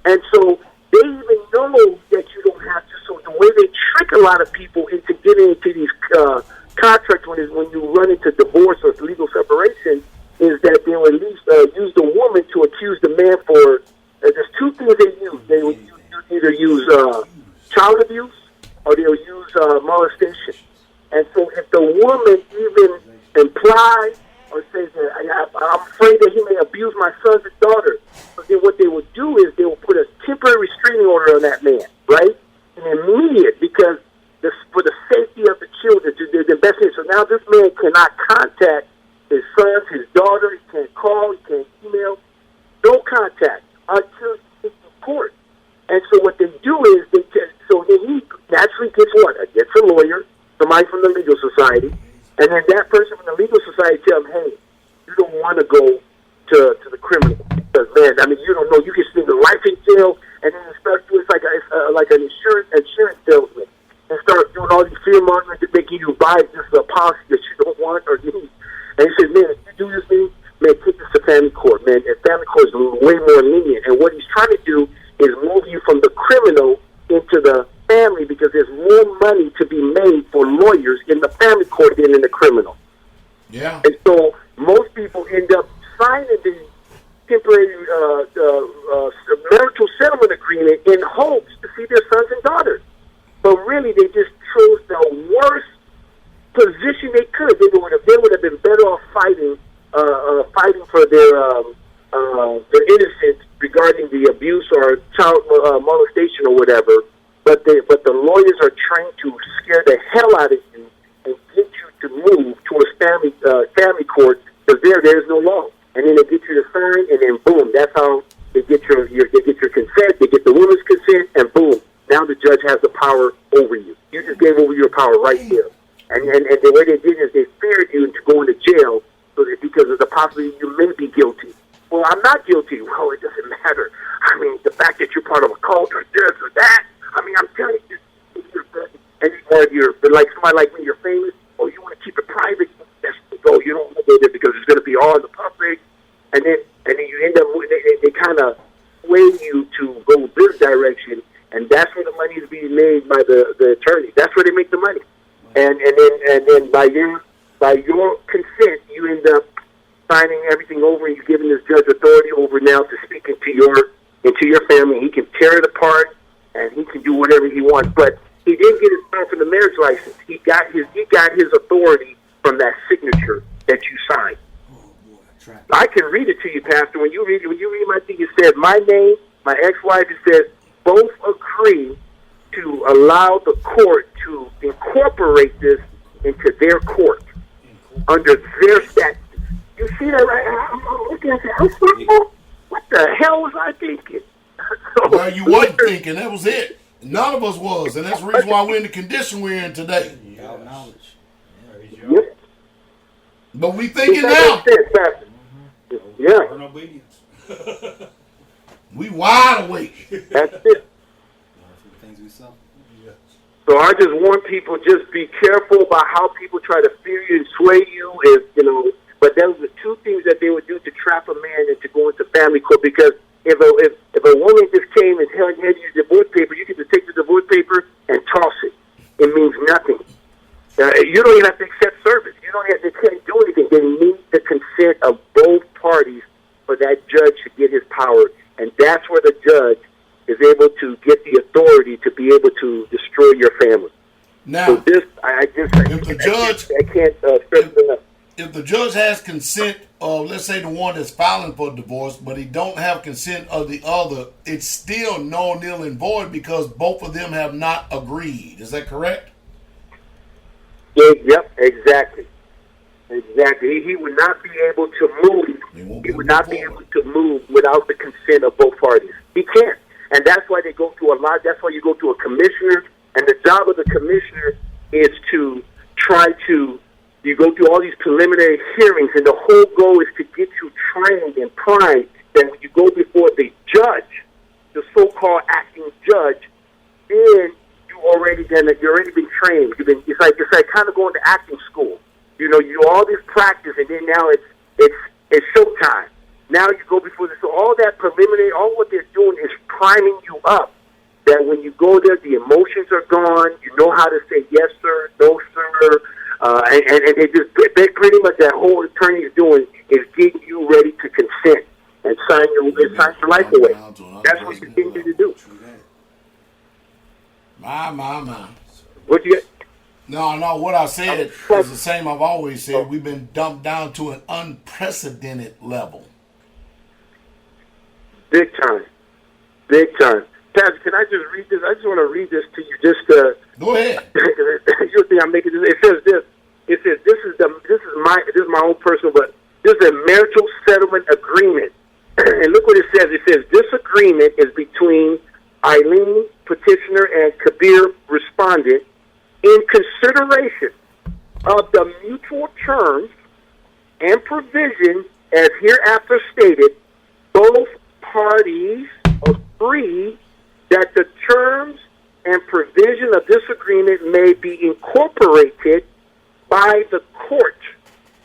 And so they even know that you don't have to. So the way they trick a lot of people into getting into these contracts when you run into divorce or legal separation is that they will at least use the woman to accuse the man for, there's two things they use. They will either use child abuse or they'll use molestation. And so if the woman even implies or says that I'm afraid that he may abuse my son's daughter, but then what they will do is they will put a temporary restraining order on that man, right? And immediate, because for the safety of the children, to the best interest. So now this man cannot contact his sons, his daughter. He can't call, he can't email, no contact until he's in court. And so what they do is so then he naturally gets what? Gets a lawyer, somebody from the legal society, and then that person from the legal society tells him, hey, you don't want to go to the criminal. Because, man, I mean, you don't know. You can spend your life in jail, and then it starts doing like an insurance salesman, and start doing all these fear mongering to making you buy this policy that you don't want or need. And he says, man, if you do this thing, man, take this to family court, man. And family court is way more lenient. And what he's trying to do is move you from the criminal into the family, because there's more money to be made for lawyers in the family court than in the criminal. Yeah. And so most people end up signing the temporary marital settlement agreement in hopes to see their sons and daughters. But really, they just chose the worst position they could. They would have been better off fighting for their innocence regarding the abuse or child molestation or whatever. But the lawyers are trained to scare the hell out of you and get you to move to a family court, because there's no law. And then they get you to sign, and then boom, that's how they get your consent. They get the woman's consent, and boom, now the judge has the power over you. You just gave over your power right there. And the way they did is they feared you into going to jail, so that because of the possibility you may be guilty. Well, I'm not guilty. Well, it doesn't matter. I mean, the fact that you're part of a cult or this or that. I mean, I'm telling you, you're like somebody like me, you're famous, or you want to keep it private. That's the goal. You don't want to go there because it's going to be all in the public, and then you end up. They kind of sway you to go this direction, and that's where the money is being made by the attorney. That's where they make the money, and then by your consent, you end up signing everything over, and you're giving this judge authority over now to speak into your family. He can tear it apart, and he can do whatever he wants. But he didn't get his sign from the marriage license. He got his authority from that signature that you signed. I can read it to you, Pastor. When you read my thing, it says my name, my ex-wife. It says both agree to allow the court to incorporate this into their court under their statute. You see that right? I'm looking at that. What the hell was I thinking? Well, you wasn't thinking. That was it. None of us was, and that's the reason why we're in the condition we're in today. Without knowledge. Yep. But we thinking now. Yeah. An obedience. We wide awake. That's it. Things we saw. So I just want people, just be careful about how people try to fear you and sway you. But those are the two things that they would do to trap a man into going to family court. Because if a woman just came and handed you the divorce paper, you could just take the divorce paper and toss it. It means nothing. You don't even have to accept service. You can't do anything. They need the consent of both parties is able to get the authority to be able to destroy your family. Now, So this, I if the judge, I can't stress it enough. if the judge has consent of, let's say, the one that's filing for divorce, but he don't have consent of the other, it's still null, nil, and void because both of them have not agreed. Is that correct? Yeah, yep, exactly. Exactly. He would not be able to move. He would not be able to move without the consent of both parties. He can't. And that's why they go through a lot. That's why you go to a commissioner. And the job of the commissioner is to try to, you go through all these preliminary hearings, and the whole goal is to get you trained and primed that when you go before the judge, the so-called acting judge, then you've already been trained. It's like kind of going to acting school. You know, you do all this practice, and then now it's showtime. Now you go before so all that preliminary, all what they're doing is priming you up. That when you go there, the emotions are gone. You know how to say yes, sir, no, sir, and they pretty much that whole attorney is doing is getting you ready to consent and sign your life away. That's what you continue to do. My. What you get? No, what I said is the same I've always said. We've been dumped down to an unprecedented level. Big time. Pastor, can I just read this? I just want to read this to you. Go ahead. You'll think I'm making this. It says this. It says this is my own personal, but this is a marital settlement agreement. And look what it says. It says this agreement is between Eileen, petitioner, and Kabir, respondent, in consideration of the mutual terms and provisions as hereafter stated. Both parties agree that the terms and provision of this agreement may be incorporated by the court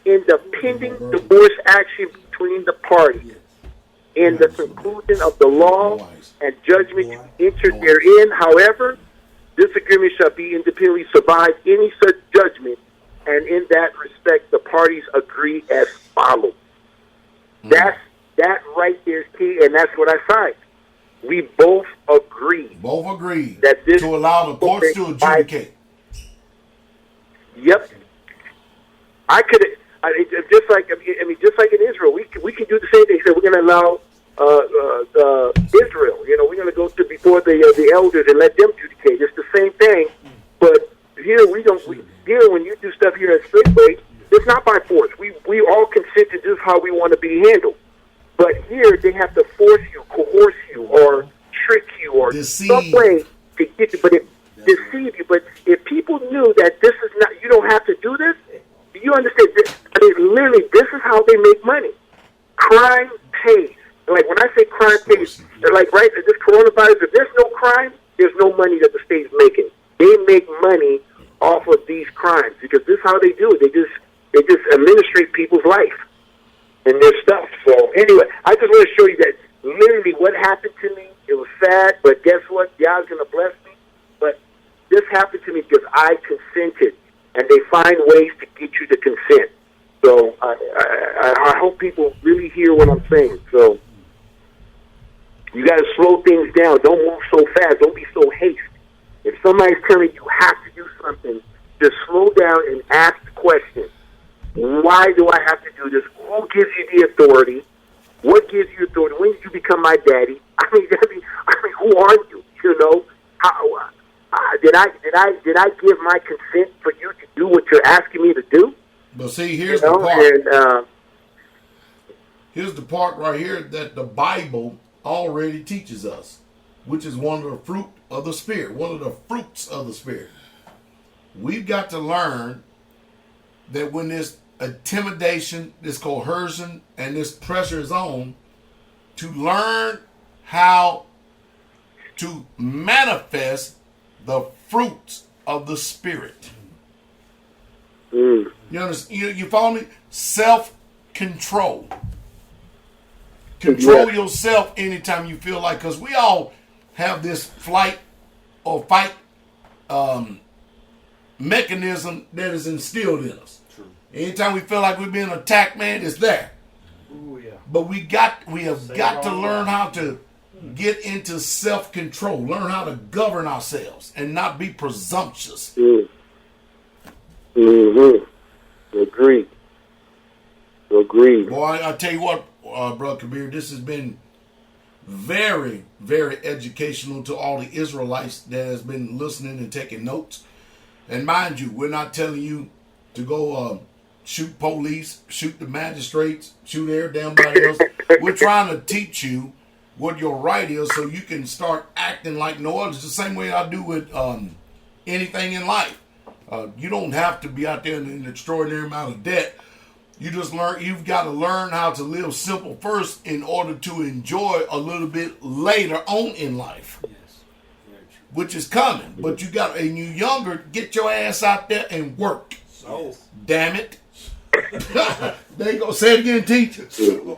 in the pending divorce action between the parties. In the conclusion of the law and judgment entered therein, however, this agreement shall be independently survive any such judgment, and in that respect, the parties agree as follows. That right there is key, and that's what I signed. We both agree. That this to allow the courts to adjudicate. Yep. Just like in Israel, we can do the same thing. So we're going to allow Israel. You know, we're going to go to before the elders and let them adjudicate. It's the same thing, but here we don't. Here, when you do stuff here at Straightway, it's not by force. We all consent to this how we want to be handled. But here they have to force you, coerce you, or trick you, or deceive. Some way to get you. But deceive you. But if people knew that this is not, you don't have to do this. Do you understand? Literally, this is how they make money. Crime pays. Like when I say crime pays, they're like, right, this coronavirus, if there's no crime, there's no money that the state's making. They make money off of these crimes because this is how they do it. They just administrate people's life and their stuff. So anyway, I just want to show you that literally what happened to me. It was sad, but guess what? God's going to bless me. But this happened to me because I consented, and they find ways to get you to consent. So I hope people really hear what I'm saying. So you got to slow things down. Don't move so fast. Don't be so hasty. If somebody's telling you have to do something, just slow down and ask the question. Why do I have to do this? Who gives you the authority? What gives you authority? When did you become my daddy? I mean, who are you? You know, did I give my consent for you to do what you're asking me to do? But see, here's the part. Here's the part right here that the Bible already teaches us, which is one of the fruit of the Spirit, one of the fruits of the Spirit. We've got to learn that when this intimidation, this coercion, and this pressure is on, to learn how to manifest the fruits of the Spirit. You understand? You follow me? Self-control. Control yourself anytime you feel like, because we all have this flight or fight mechanism that is instilled in us. True. Anytime we feel like we're being attacked, man, it's there. Ooh, yeah. But we have got to learn how to get into self-control, learn how to govern ourselves and not be presumptuous. Agreed. Boy, I tell you what, Brother Kabir, this has been very, very educational to all the Israelites that has been listening and taking notes. And mind you, we're not telling you to go shoot police, shoot the magistrates, shoot everybody else. We're trying to teach you what your right is so you can start acting like no others. The same way I do with anything in life. You don't have to be out there in an extraordinary amount of debt. You just learn. You've got to learn how to live simple first in order to enjoy a little bit later on in life. Yes, very true. Which is coming. But you got, and you younger, get your ass out there and work. So, Damn it. There you go. Say it again, teacher.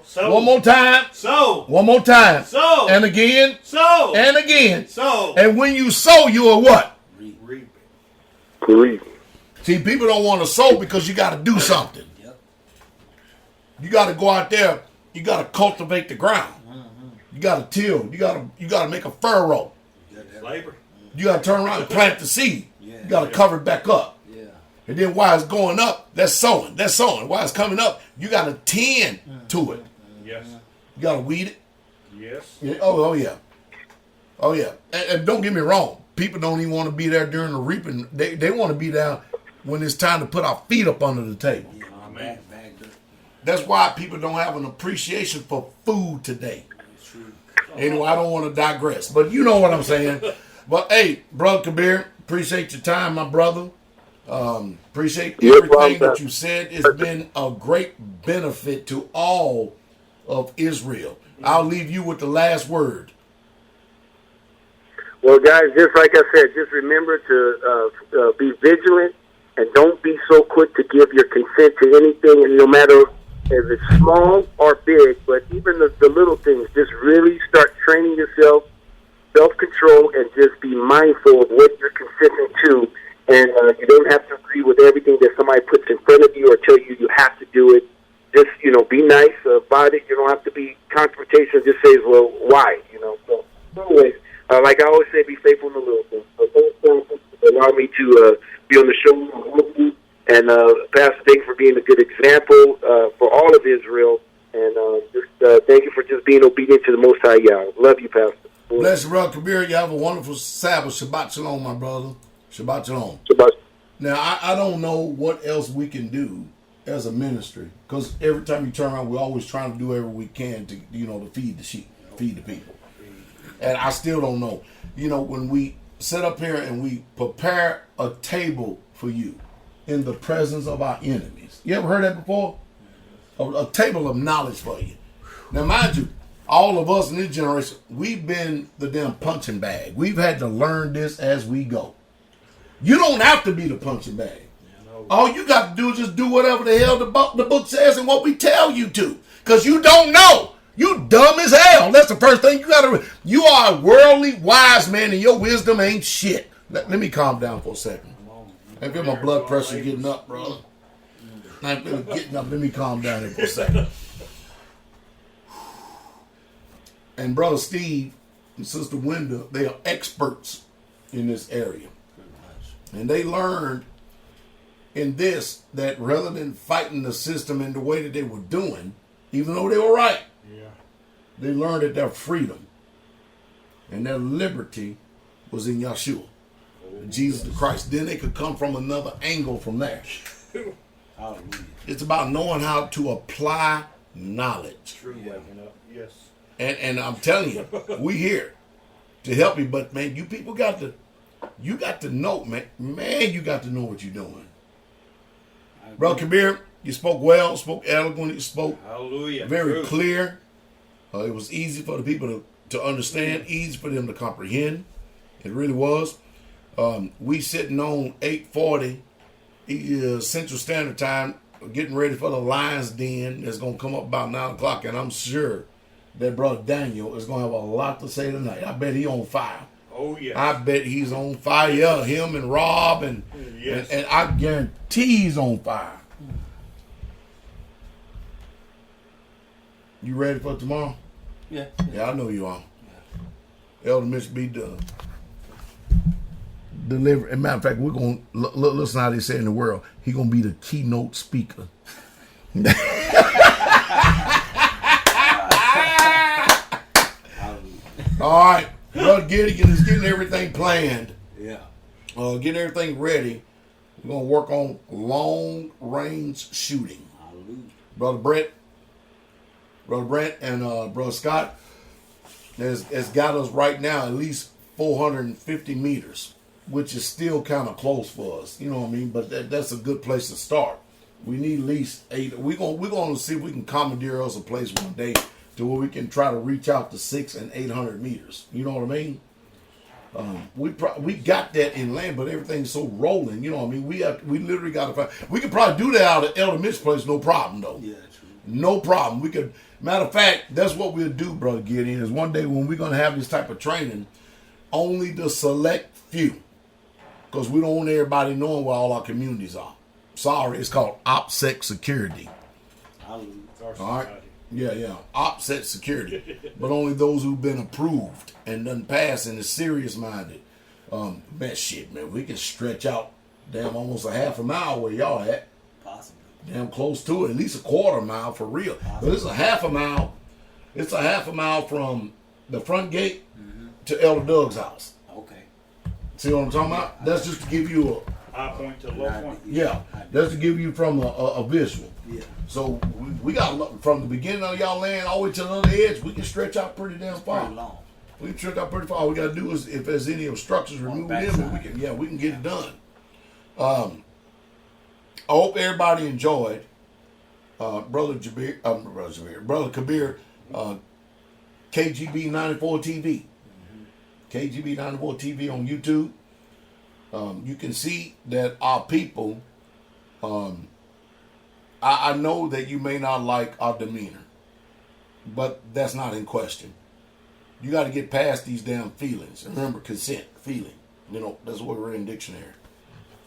so One more time. So, One more time. so, And again. so, And again. so. And when you sow, you are what? Reap. Agreed. See, people don't want to sow because you got to do something. Yep. You got to go out there. You got to cultivate the ground. You got to till. You got to make a furrow. Labor. You got to turn around and plant the seed. Yeah. You got to cover it back up. Yeah. And then while it's going up, that's sowing. That's sowing. While it's coming up, you got to tend to it. Yes. You got to weed it. Yes. Yeah. Oh yeah. Oh yeah. And don't get me wrong. People don't even want to be there during the reaping. They want to be there when it's time to put our feet up under the table. Yeah. Amen. Bagged up. That's why people don't have an appreciation for food today. It's true. Anyway, I don't want to digress, but you know what I'm saying. But hey, Brother Kabir, appreciate your time, my brother. Appreciate everything that you said. It's been a great benefit to all of Israel. I'll leave you with the last word. Well, guys, just like I said, just remember to be vigilant and don't be so quick to give your consent to anything, and no matter if it's small or big, but even the little things, just really start training yourself, self-control, and just be mindful of what you're consenting to. And you don't have to agree with everything that somebody puts in front of you or tell you have to do it. Just, be nice about it. You don't have to be confrontational. Just say, well, why? So, anyways, like I always say, be faithful in the little things. So thanks for allowing me to be on the show. And Pastor, thank you for being a good example for all of Israel. And just thank you for just being obedient to the Most High Yah. Love you, Pastor. Bless you, Brother Kabir. You have a wonderful Sabbath. Shabbat shalom, my brother. Shabbat shalom. Shabbat. Now, I don't know what else we can do as a ministry, because every time you turn around, we're always trying to do whatever we can to, to feed the sheep, feed the people. And I still don't know. When we sit up here and we prepare a table for you in the presence of our enemies. You ever heard that before? A table of knowledge for you. Now, mind you, all of us in this generation, we've been the damn punching bag. We've had to learn this as we go. You don't have to be the punching bag. All you got to do is just do whatever the hell the book says and what we tell you to. Because you don't know. You dumb as hell. That's the first thing you got to. You are a worldly wise man and your wisdom ain't shit. Let me calm down for a second. I feel my blood pressure getting up, brother. I feel it getting up. Let me calm down here for a second. And Brother Steve and Sister Wenda, they are experts in this area. And they learned in this that rather than fighting the system in the way that they were doing, even though they were right, they learned that their freedom and their liberty was in Yeshua, Jesus the Christ. Then they could come from another angle from there. Hallelujah. It's about knowing how to apply knowledge. True waking up. Yes. And I'm telling you, we here to help you. But man, you people got to know, man. Man, you got to know what you're doing. Brother Kabir, you spoke well, spoke eloquently, spoke Hallelujah. very True. clear. It was easy for the people to understand, easy for them to comprehend. It really was. We sitting on 8:40 Central Standard Time, getting ready for the Lion's Den that's going to come up about 9 o'clock, and I'm sure that Brother Daniel is going to have a lot to say tonight. I bet he on fire. Oh, yes. I bet he's on fire. Him and Rob, and Yes. and I guarantee he's on fire. You ready for tomorrow? Yeah. Yeah, I know you are. Elder Mitch be deliver. As a matter of fact, we're gonna listen how they say in the world. He gonna be the keynote speaker. All right, Brother Gideon is getting everything planned. Yeah. Getting everything ready. We're gonna work on long range shooting. Hallelujah. Brother Brent, and Brother Scott has got us right now at least 450 meters, which is still kind of close for us. You know what I mean? But that's a good place to start. We need at least 8. We're gonna see if we can commandeer us a place one day to where we can try to reach out to 600 and 800 meters. You know what I mean? We got that in land, but everything's so rolling. You know what I mean? We literally got to find. We could probably do that out at Elder Mitch's place, no problem though. Yeah, true. No problem. We could. Matter of fact, that's what we'll do, Brother Gideon. Is one day when we're gonna have this type of training, only the select few, because we don't want everybody knowing where all our communities are. Sorry, it's called OPSEC security. Hallelujah. All right. Yeah. OPSEC security. But only those who've been approved and done pass and is serious minded. Man, we can stretch out damn almost a half a mile where y'all at. Possibly. Damn close to it. At least a quarter mile for real. But it's a half a mile. It's a half a mile from the front gate to Elder Doug's house. Okay. See what I'm talking about? That's just to give you a High point to low point. yeah. That's to give you from a visual. Yeah. So we got from the beginning of y'all land all the way to the other edge. We can stretch out pretty damn far. Pretty long. We can stretch out pretty far. All we got to do is if there's any obstructions, remove them, and we can get it done. I hope everybody enjoyed Brother Kabir, KGB 94 TV, KGB 94 TV on YouTube. You can see that our people. I know that you may not like our demeanor, but that's not in question. You got to get past these damn feelings. And remember, consent, feeling. You know, that's what we're in dictionary.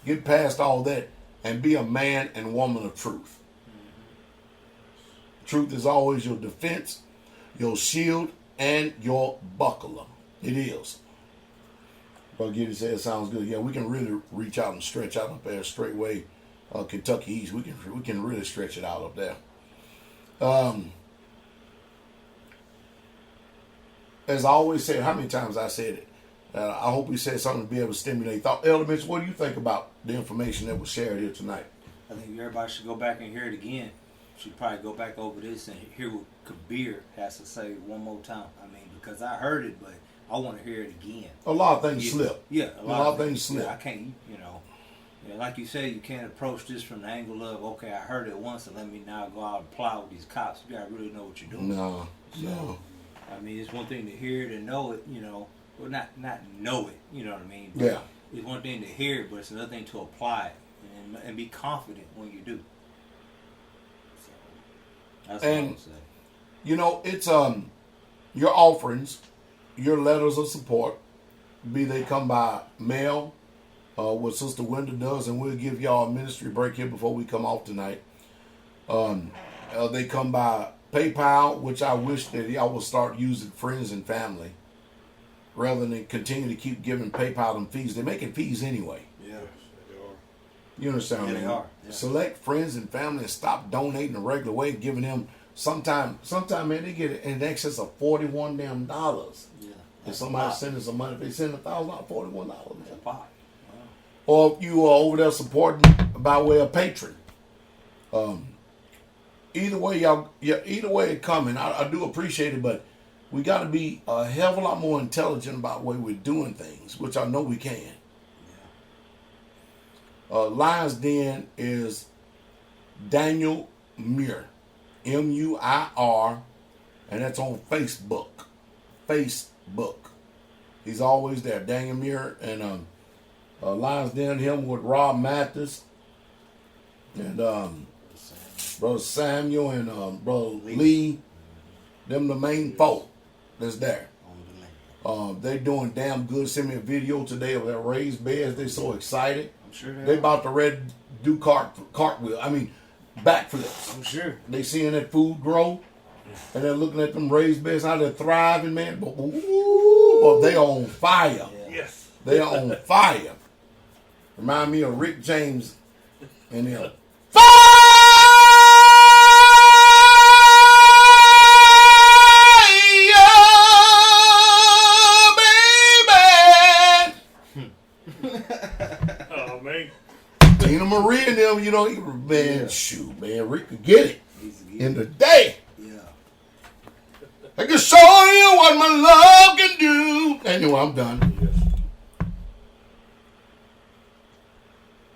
Get past all that and be a man and woman of truth. Truth is always your defense, your shield, and your buckler. It is. Well, Gideon said it sounds good. Yeah, we can really reach out and stretch out up there straightway. Kentucky East, we can really stretch it out up there. As I always say, how many times I said it, I hope we said something to be able to stimulate thought. Elder Mitch, what do you think about the information that was shared here tonight? I think everybody should go back and hear it again. Should probably go back over this and hear what Kabir has to say one more time. I mean, because I heard it, but I want to hear it again. A lot of things slip. Yeah, a lot of things slip. I can't, like you say, you can't approach this from the angle of, okay, I heard it once and let me now go out and plow with these cops. You gotta really know what you're doing. No. I mean, it's one thing to hear it and know it, well, not know it, you know what I mean? But yeah. It's one thing to hear it, but it's another thing to apply it and be confident when you do. So, that's what I would say. It's your offerings, your letters of support, be they come by mail, what Sister Wenda does, and we'll give y'all a ministry break here before we come off tonight. They come by PayPal, which I wish that y'all will start using friends and family rather than continue to keep giving PayPal them fees. They're making fees anyway. Yeah, they are. You understand what I mean? They are. Yeah. Select friends and family and stop donating the regular way, giving them sometime, man, they get in excess of $41 damn. Yeah. If somebody sending some money, if they send $1,000, $41, man. That's a pot. Or if you are over there supporting by way of Pateron. Either way it coming. I do appreciate it, but we got to be a hell of a lot more intelligent about the way we're doing things, which I know we can. Yeah. Lion's Den is Daniel Muir, M-U-I-R, and that's on Facebook. He's always there, Daniel Muir, and Lion's Den, him with Rob Mathis, and Brother Samuel and Brother Lee. Them the main folk that's there. They doing damn good. Send me a video today of their raised beds. They so excited. I'm sure they about to do cartwheel. I mean, backflips. I'm sure. They seeing that food grow, and they're looking at them raised beds, how they're thriving, man. But, ooh, but they are on fire. Yeah. Yes. They are on fire. Remind me of Rick James and them. Fire, baby. Oh man. Tina Marie and them, you know, man, Yeah. shoot, man, Rick could get it He's a in the day. Yeah. I can show you what my love can do. Anyway, I'm done. Yes.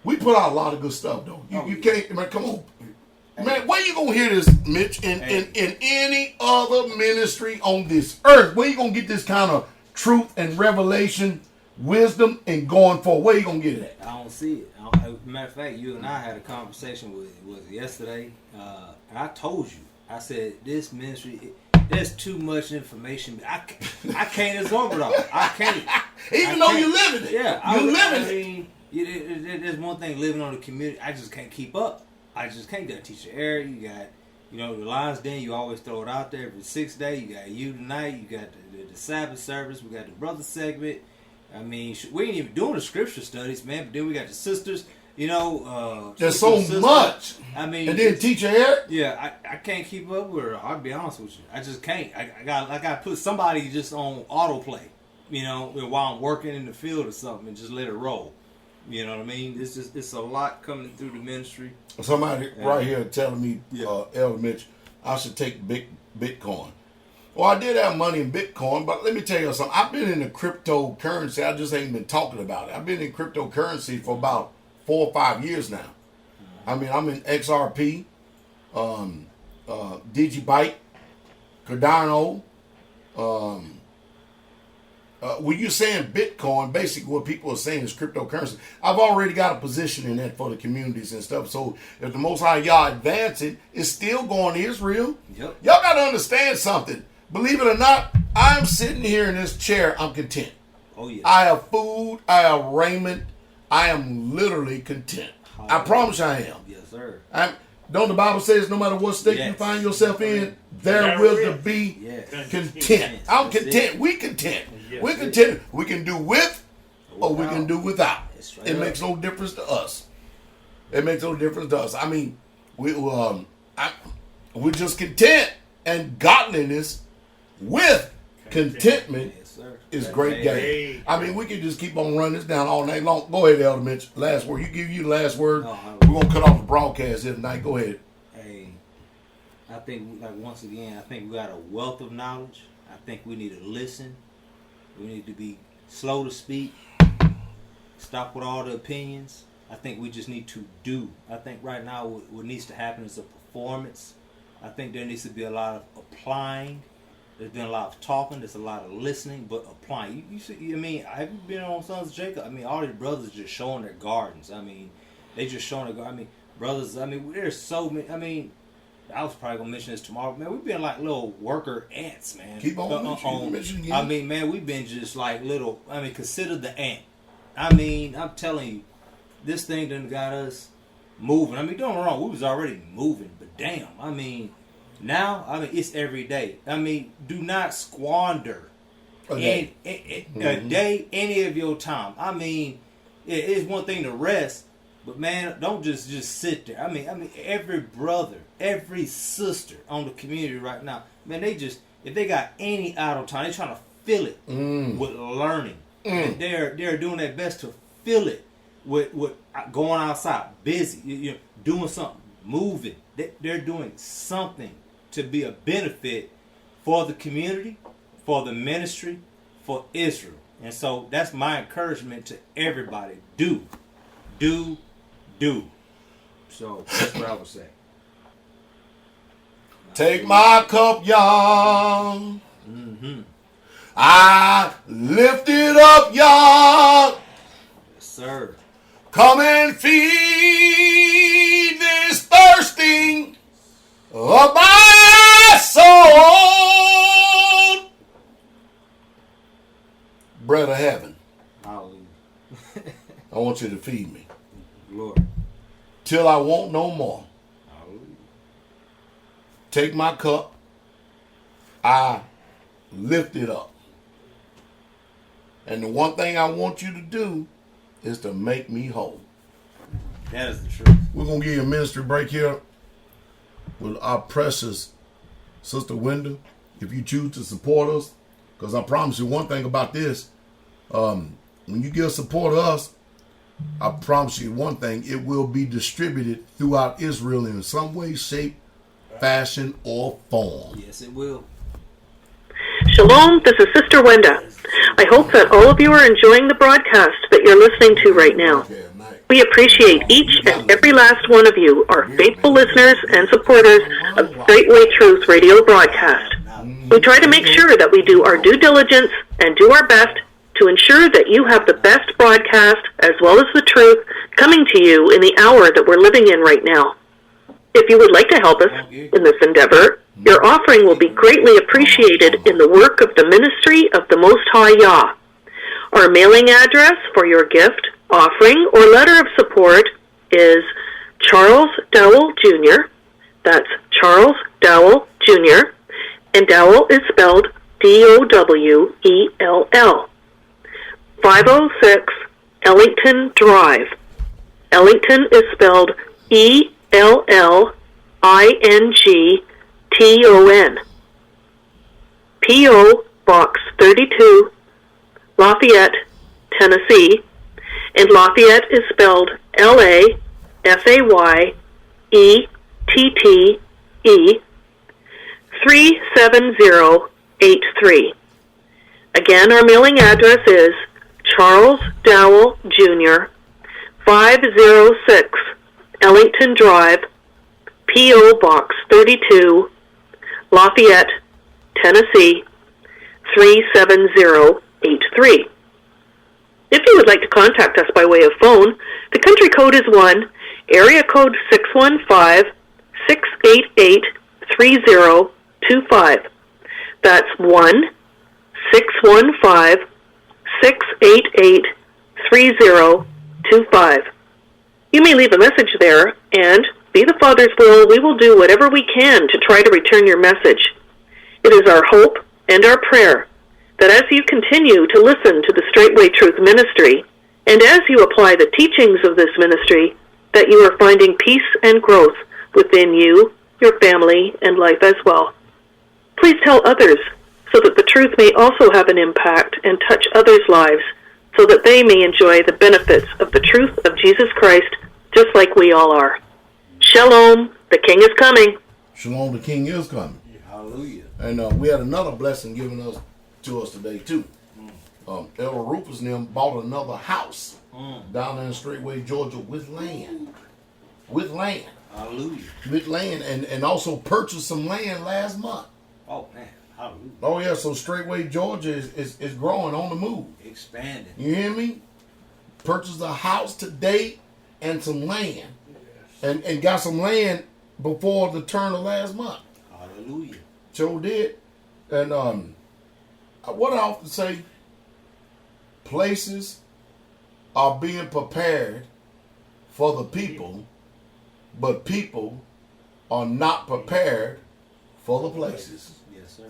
We put out a lot of good stuff, though. You, Oh, you yeah. can't, man, come on. Man, where you gonna hear this, Mitch, in any other ministry on this earth? Where you gonna get this kind of truth and revelation, wisdom, and going forward? Where you gonna get it at? I don't see it. Matter of fact, you and I had a conversation was yesterday, and I told you. I said this ministry, there's too much information. I can't absorb it all. I can't. Even though you live in it. Yeah, You live in I it. mean, there's one thing living on the community. I just can't keep up. I just can't. You got Teacher Eric. You got, the Lions Den. You always throw it out there every 6 day. You got you tonight. You got the Sabbath service. We got the brother segment. I mean, we ain't even doing the scripture studies, man. But then we got the sisters. There's so sisters. much. I mean, And then Teacher Eric. yeah, I can't keep up with her. I'll be honest with you. I just can't. I got put somebody just on autoplay, while I'm working in the field or something, and just let it roll. You know what I mean? It's a lot coming through the ministry. Somebody right here telling me, Elder Mitch, I should take Bitcoin. Well, I did have money in Bitcoin, but let me tell you something. I've been in the cryptocurrency. I just ain't been talking about it. I've been in cryptocurrency for about 4 or 5 years now. I mean, I'm in XRP, Digibyte, Cardano. When you're saying Bitcoin, basically what people are saying is cryptocurrency. I've already got a position in that for the communities and stuff. So if the Most High y'all advance it, it's still going to Israel. Yep. Y'all got to understand something. Believe it or not, I'm sitting here in this chair. I'm content. Oh yeah. I have food. I have raiment. I am literally content. I promise I am. Yes, sir. Don't the Bible says no matter what state you Yes. find yourself in, there There will is. to be Yes. content. I'm That's content. it. We content. Yes. We're content. We can do with or we Without. can do without. That's straight It up. makes no difference to us. It makes no difference to us. I mean, we're just content, and godliness with contentment Yes, sir. is That's great it. game. Hey. I mean, we can just keep on running this down all night long. Go ahead, Elder Mitch. Last word. You the last word. No, We're gonna cut off the broadcast here tonight. Go ahead. Hey, I think, once again, I think we got a wealth of knowledge. I think we need to listen. We need to be slow to speak. Stop with all the opinions. I think we just need to do. I think right now what needs to happen is a performance. I think there needs to be a lot of applying. There's been a lot of talking. There's a lot of listening, but applying. You see, I mean, have you been on Sons of Jacob? I mean, all these brothers just showing their gardens. I mean, they just showing their garden. I mean, brothers. I mean, there's so many. I mean, I was probably gonna mention this tomorrow. Man, we've been like little worker ants, man. Keep on mentioning again. I mean, man, we've been just like little. I mean, consider the ant. I mean, I'm telling you, this thing done got us moving. I mean, don't get me wrong, we was already moving, but damn, I mean, now, I mean, it's every day. I mean, do not squander A day. a day, any of your time. I mean, it's one thing to rest, but man, don't just sit there. I mean, every brother, every sister on the community right now, man, they just, if they got any idle time, they trying to fill it with learning. And they're doing their best to fill it with going outside, busy, you know, doing something, moving. They're doing something to be a benefit for the community, for the ministry, for Israel. And so that's my encouragement to everybody. Do. So that's what I would say. Take my cup, y'all. I lift it up, y'all. Yes, sir. Come and feed this thirsting of my soul. Bread of heaven, Hallelujah. I want you to feed me Lord. till I want no more. Hallelujah. Take my cup, I lift it up. And the one thing I want you to do is to make me whole. That is the truth. We're going to give you a ministry break here with our precious Sister Wenda. If you choose to support us, because I promise you one thing about this, when you give support to us, I promise you one thing, it will be distributed throughout Israel in some way, shape, fashion, or form. Yes, it will. Shalom, this is Sister Wenda. I hope that all of you are enjoying the broadcast that you're listening to right now. We appreciate each and every last one of you, our faithful listeners and supporters of Straightway Truth radio broadcast. We try to make sure that we do our due diligence and do our best to ensure that you have the best broadcast as well as the truth coming to you in the hour that we're living in right now. If you would like to help us in this endeavor, your offering will be greatly appreciated in the work of the ministry of the Most High Yah. Our mailing address for your gift, offering, or letter of support is Charles Dowell Jr. That's Charles Dowell Jr. And Dowell is spelled D-O-W-E-L-L. 506 Ellington Drive. Ellington is spelled E-L-L-I-N-G-T-O-N. P.O. Box 32, Lafayette, Tennessee. And Lafayette is spelled L-A-F-A-Y-E-T-T-E 37083. Again, our mailing address is Charles Dowell Jr., 506 Ellington Drive, P.O. Box 32, Lafayette, Tennessee, 37083. If you would like to contact us by way of phone, the country code is 1, area code 615-688-3025. That's 1-615-688-3025. You may leave a message there, and, be the Father's will, we will do whatever we can to try to return your message. It is our hope and our prayer that as you continue to listen to the Straightway Truth Ministry, and as you apply the teachings of this ministry, that you are finding peace and growth within you, your family, and life as well. Please tell others so that the truth may also have an impact and touch others' lives so that they may enjoy the benefits of the truth of Jesus Christ just like we all are. Shalom, the King is coming. Shalom, the King is coming. Hallelujah. And we had another blessing given to us today, too. Elder Rufus and them bought another house down there in Straightway, Georgia, with land. Hallelujah. With land, and also purchased some land last month. Oh, man. Hallelujah. Oh, yeah, so Straightway, Georgia is growing, on the move. Expanding. You hear me? Purchased a house today and some land. And got some land before the turn of last month. Hallelujah. Sure did. And what I often say, places are being prepared for the people, but people are not prepared for the places. Yes, sir.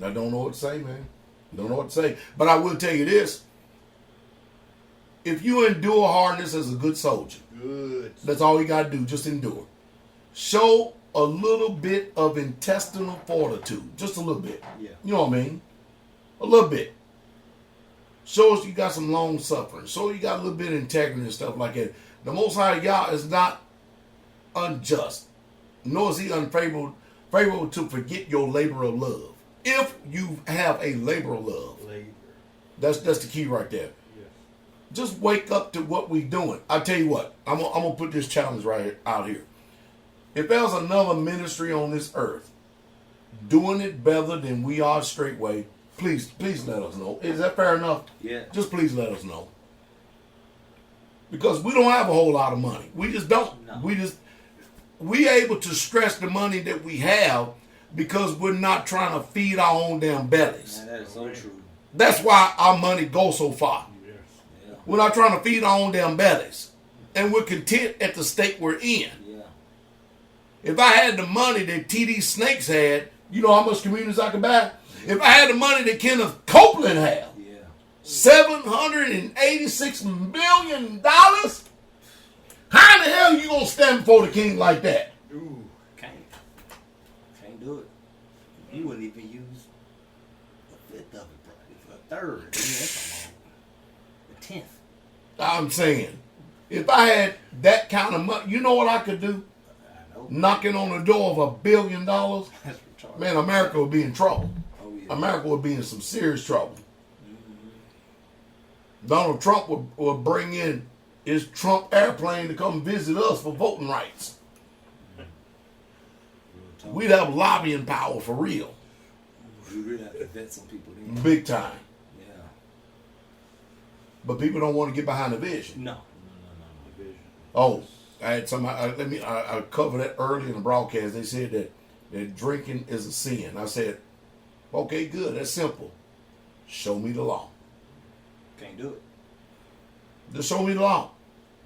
I don't know what to say, man. Don't know what to say. But I will tell you this. If you endure hardness as a good soldier, that's all you got to do. Just endure. Show a little bit of intestinal fortitude. Just a little bit. Yeah. You know what I mean? A little bit. Shows you got some long suffering. Show you got a little bit of integrity and stuff like that. The Most High Yah is not unjust, nor is he unfavorable to forget your labor of love. If you have a labor of love, that's the key right there. Just wake up to what we're doing. I tell you what, I'm gonna put this challenge right out here. If there's another ministry on this earth doing it better than we are Straightway, please let us know. Is that fair enough? Yeah. Just please let us know. Because we don't have a whole lot of money. We just don't. No. We able to stretch the money that we have because we're not trying to feed our own damn bellies. Man, that is so true. That's why our money goes so far. Yeah. We're not trying to feed our own damn bellies. And we're content at the state we're in. Yeah. If I had the money that TD Snakes had, You know how much communities I could buy? If I had the money that Kenneth Copeland had, Yeah. $786 million, how in the hell you gonna stand before the king like that? Ooh, can't do it. He wouldn't even use a fifth of it, probably. A third. Yeah, that's a 10th. I'm saying, if I had that kind of money, you know what I could do? I know. Knocking on the door of $1 billion, That's retarded. man, America would be in trouble. Oh, yeah. America would be in some serious trouble. Donald Trump would bring in his Trump airplane to come visit us for voting rights. We'd have lobbying power for real. We really have to vet some people in. Big time. Yeah. But people don't want to get behind the vision. No. Oh, I had somebody, I covered that early in the broadcast. They said that drinking is a sin. I said, okay, good. That's simple. Show me the law. Can't do it. Just show me the law.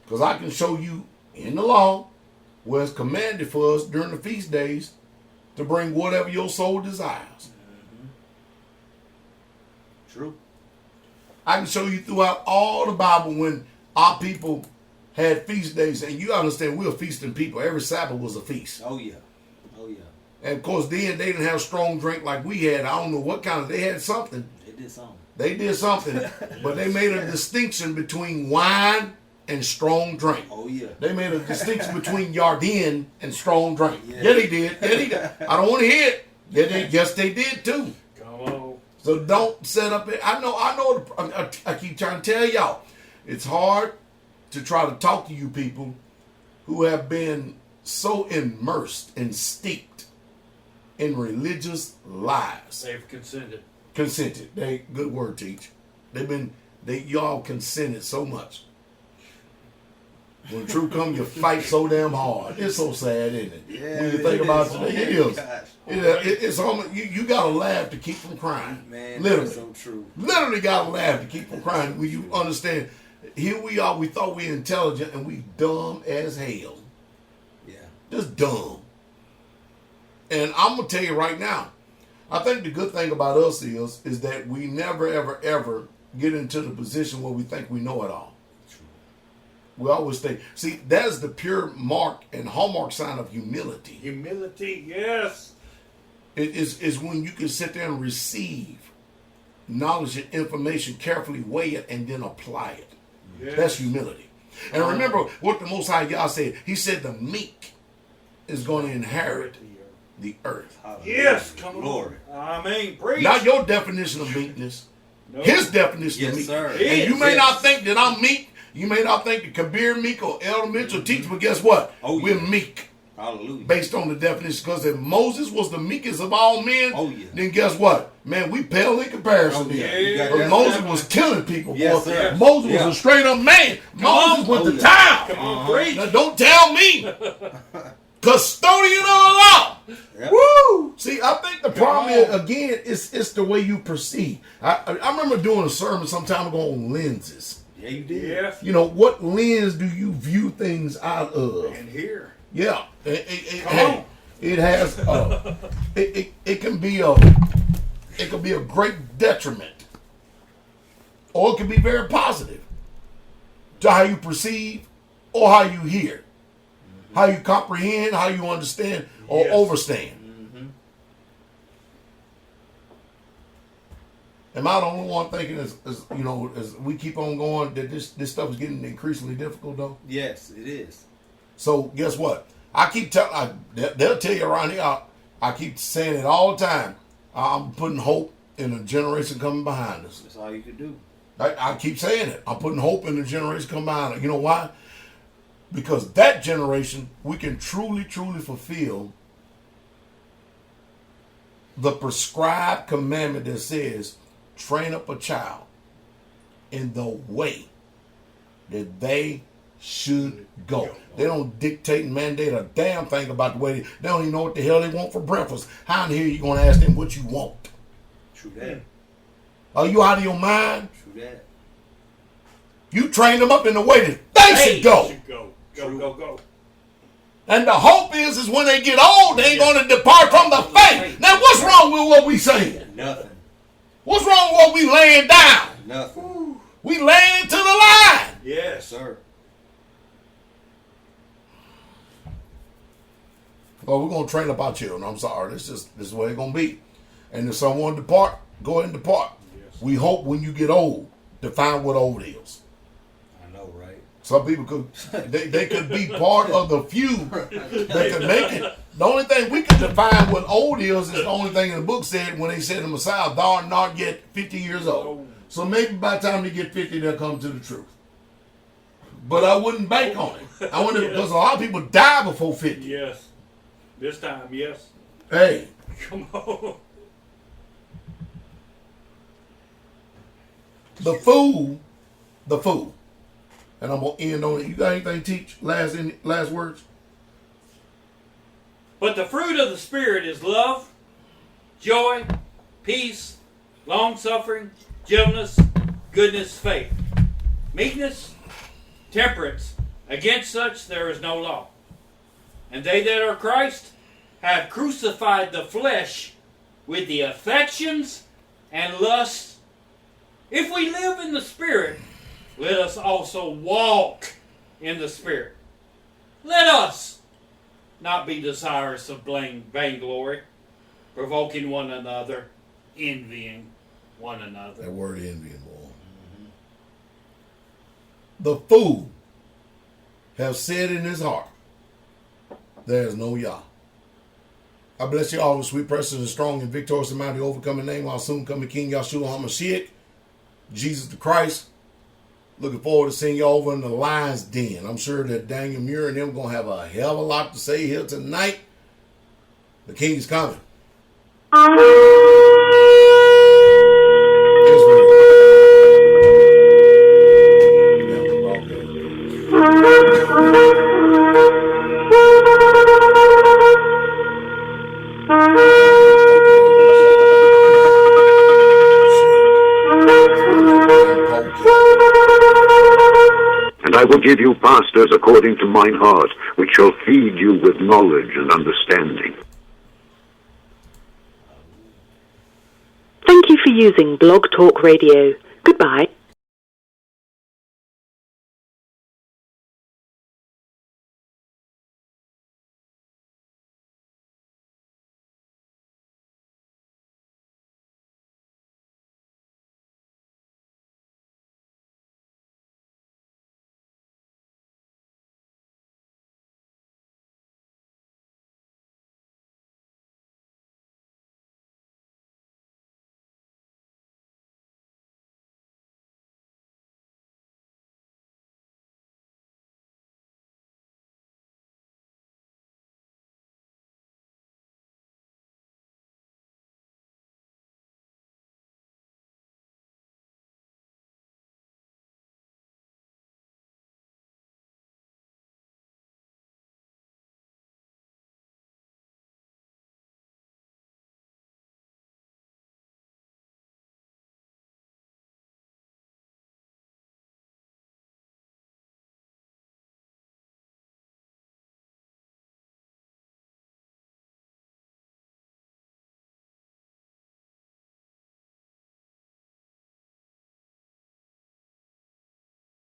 Because I can show you in the law where it's commanded for us during the feast days to bring whatever your soul desires. True. I can show you throughout all the Bible when our people had feast days. And you understand, we're feasting people. Every Sabbath was a feast. Oh, yeah. Oh, yeah. And of course, then they didn't have strong drink like we had. I don't know what kind of, they had something. They did something. They did something. But they made a distinction between wine and strong drink. Oh, yeah. They made a distinction between Yarden and strong drink. Yeah. Yeah, they did. Yeah, they did. I don't want to hear it. Yeah, yes, they did too. Come on. So don't set up it. I know. I keep trying to tell y'all, it's hard to try to talk to you people who have been so immersed and steeped in religious lies. They've consented. Consented. Good word, teach. Y'all consented so much. When truth comes, you fight so damn hard. It's so sad, isn't it? Yeah, when you think about it, it is. Gosh. It's almost, you gotta laugh to keep from crying. Man, literally, that's so true. literally gotta laugh to keep from crying. When you understand, here we are. We thought we intelligent and we dumb as hell. Yeah. Just dumb. And I'm gonna tell you right now, I think the good thing about us is that we never ever get into the position where we think we know it all. We always think, see, that is the pure mark and hallmark sign of humility. Humility, yes. It is when you can sit there and receive knowledge and information, carefully weigh it, and then apply it. Yes. That's humility. And remember what the Most High God said. He said the meek is going to inherit the earth. Yes, come on. Glory. I mean, preach. Not your definition of meekness. No. His definition of Yes, meekness. sir. And you may Yes. not think that I'm meek. You may not think that Kabir meek or Elder Mitchell teach, but guess what? Oh, We're yeah. meek. Hallelujah. Based on the definition, because if Moses was the meekest of all men, Oh, yeah. then guess what? Man, we pale in comparison. Oh, yeah. Then. You got But that. Moses was killing people. Yes, boy. sir. Moses Yeah. was a straight up man. Moses went Oh, to yeah. town. Come on, preach. Now, don't tell me. Custodian of the law. Yep. Woo! See, I think the problem is, again, it's the way you perceive. I remember doing a sermon some time ago on lenses. Yeah, you did. Yes. You know, what lens do you view things out of? And here. Yeah, Come on. it has it can be a great detriment, or it can be very positive to how you perceive or how you hear, how you comprehend, how you understand or Yes. overstand. Am I the only one thinking, as we keep on going, that this stuff is getting increasingly difficult, though? Yes, it is. So guess what? I keep telling, they'll tell you around here, I keep saying it all the time. I'm putting hope in the generation coming behind us. That's all you can do. I keep saying it. I'm putting hope in the generation coming behind us. You know why? Because that generation, we can truly fulfill the prescribed commandment that says, train up a child in the way that they should go. They don't dictate and mandate a damn thing about the way they don't even know what the hell they want for breakfast. How in here are you going to ask them what you want? True that. Are you out of your mind? True that. You train them up in the way that they should go. Go. Go. And the hope is when they get old, they ain't going to depart from the faith. Now, what's wrong with what we saying? Nothing. What's wrong with what we laying down? Nothing. We laying it to the line. Yes. Sir. Well, we're going to train up our children. I'm sorry. This is the way it's going to be. And if someone depart, go ahead and depart. Yes. We hope when you get old, define what old is. I know, right? Some people could, they could be part of the few that could make it. The only thing we can define what old is the only thing in the book said when they said the Messiah, thou art not yet 50 years old. So maybe by the time they get 50, they'll come to the truth. But I wouldn't bank on it. I wouldn't, because a lot of people die before 50. Yes. This time, yes. Hey. Come on. The fool, and I'm going to end on it. You got anything to teach? Last words? But the fruit of the Spirit is love, joy, peace, long-suffering, gentleness, goodness, faith, meekness, temperance. Against such there is no law. And they that are Christ have crucified the flesh with the affections and lusts. If we live in the Spirit, let us also walk in the Spirit. Let us not be desirous of vainglory, provoking one another, envying one another. That word envying, boy. The fool have said in his heart, there is no Yah. I bless you all with sweet, precious, and strong, and victorious, and mighty, overcoming name, our soon coming King Yahshua HaMashiach, Jesus the Christ. Looking forward to seeing you over in the Lion's Den. I'm sure that Daniel Muir and them going to have a hell of a lot to say here tonight. The King's coming. And I will give you pastors according to mine heart, which shall feed you with knowledge and understanding. Thank you for using BlogTalk Radio. Goodbye.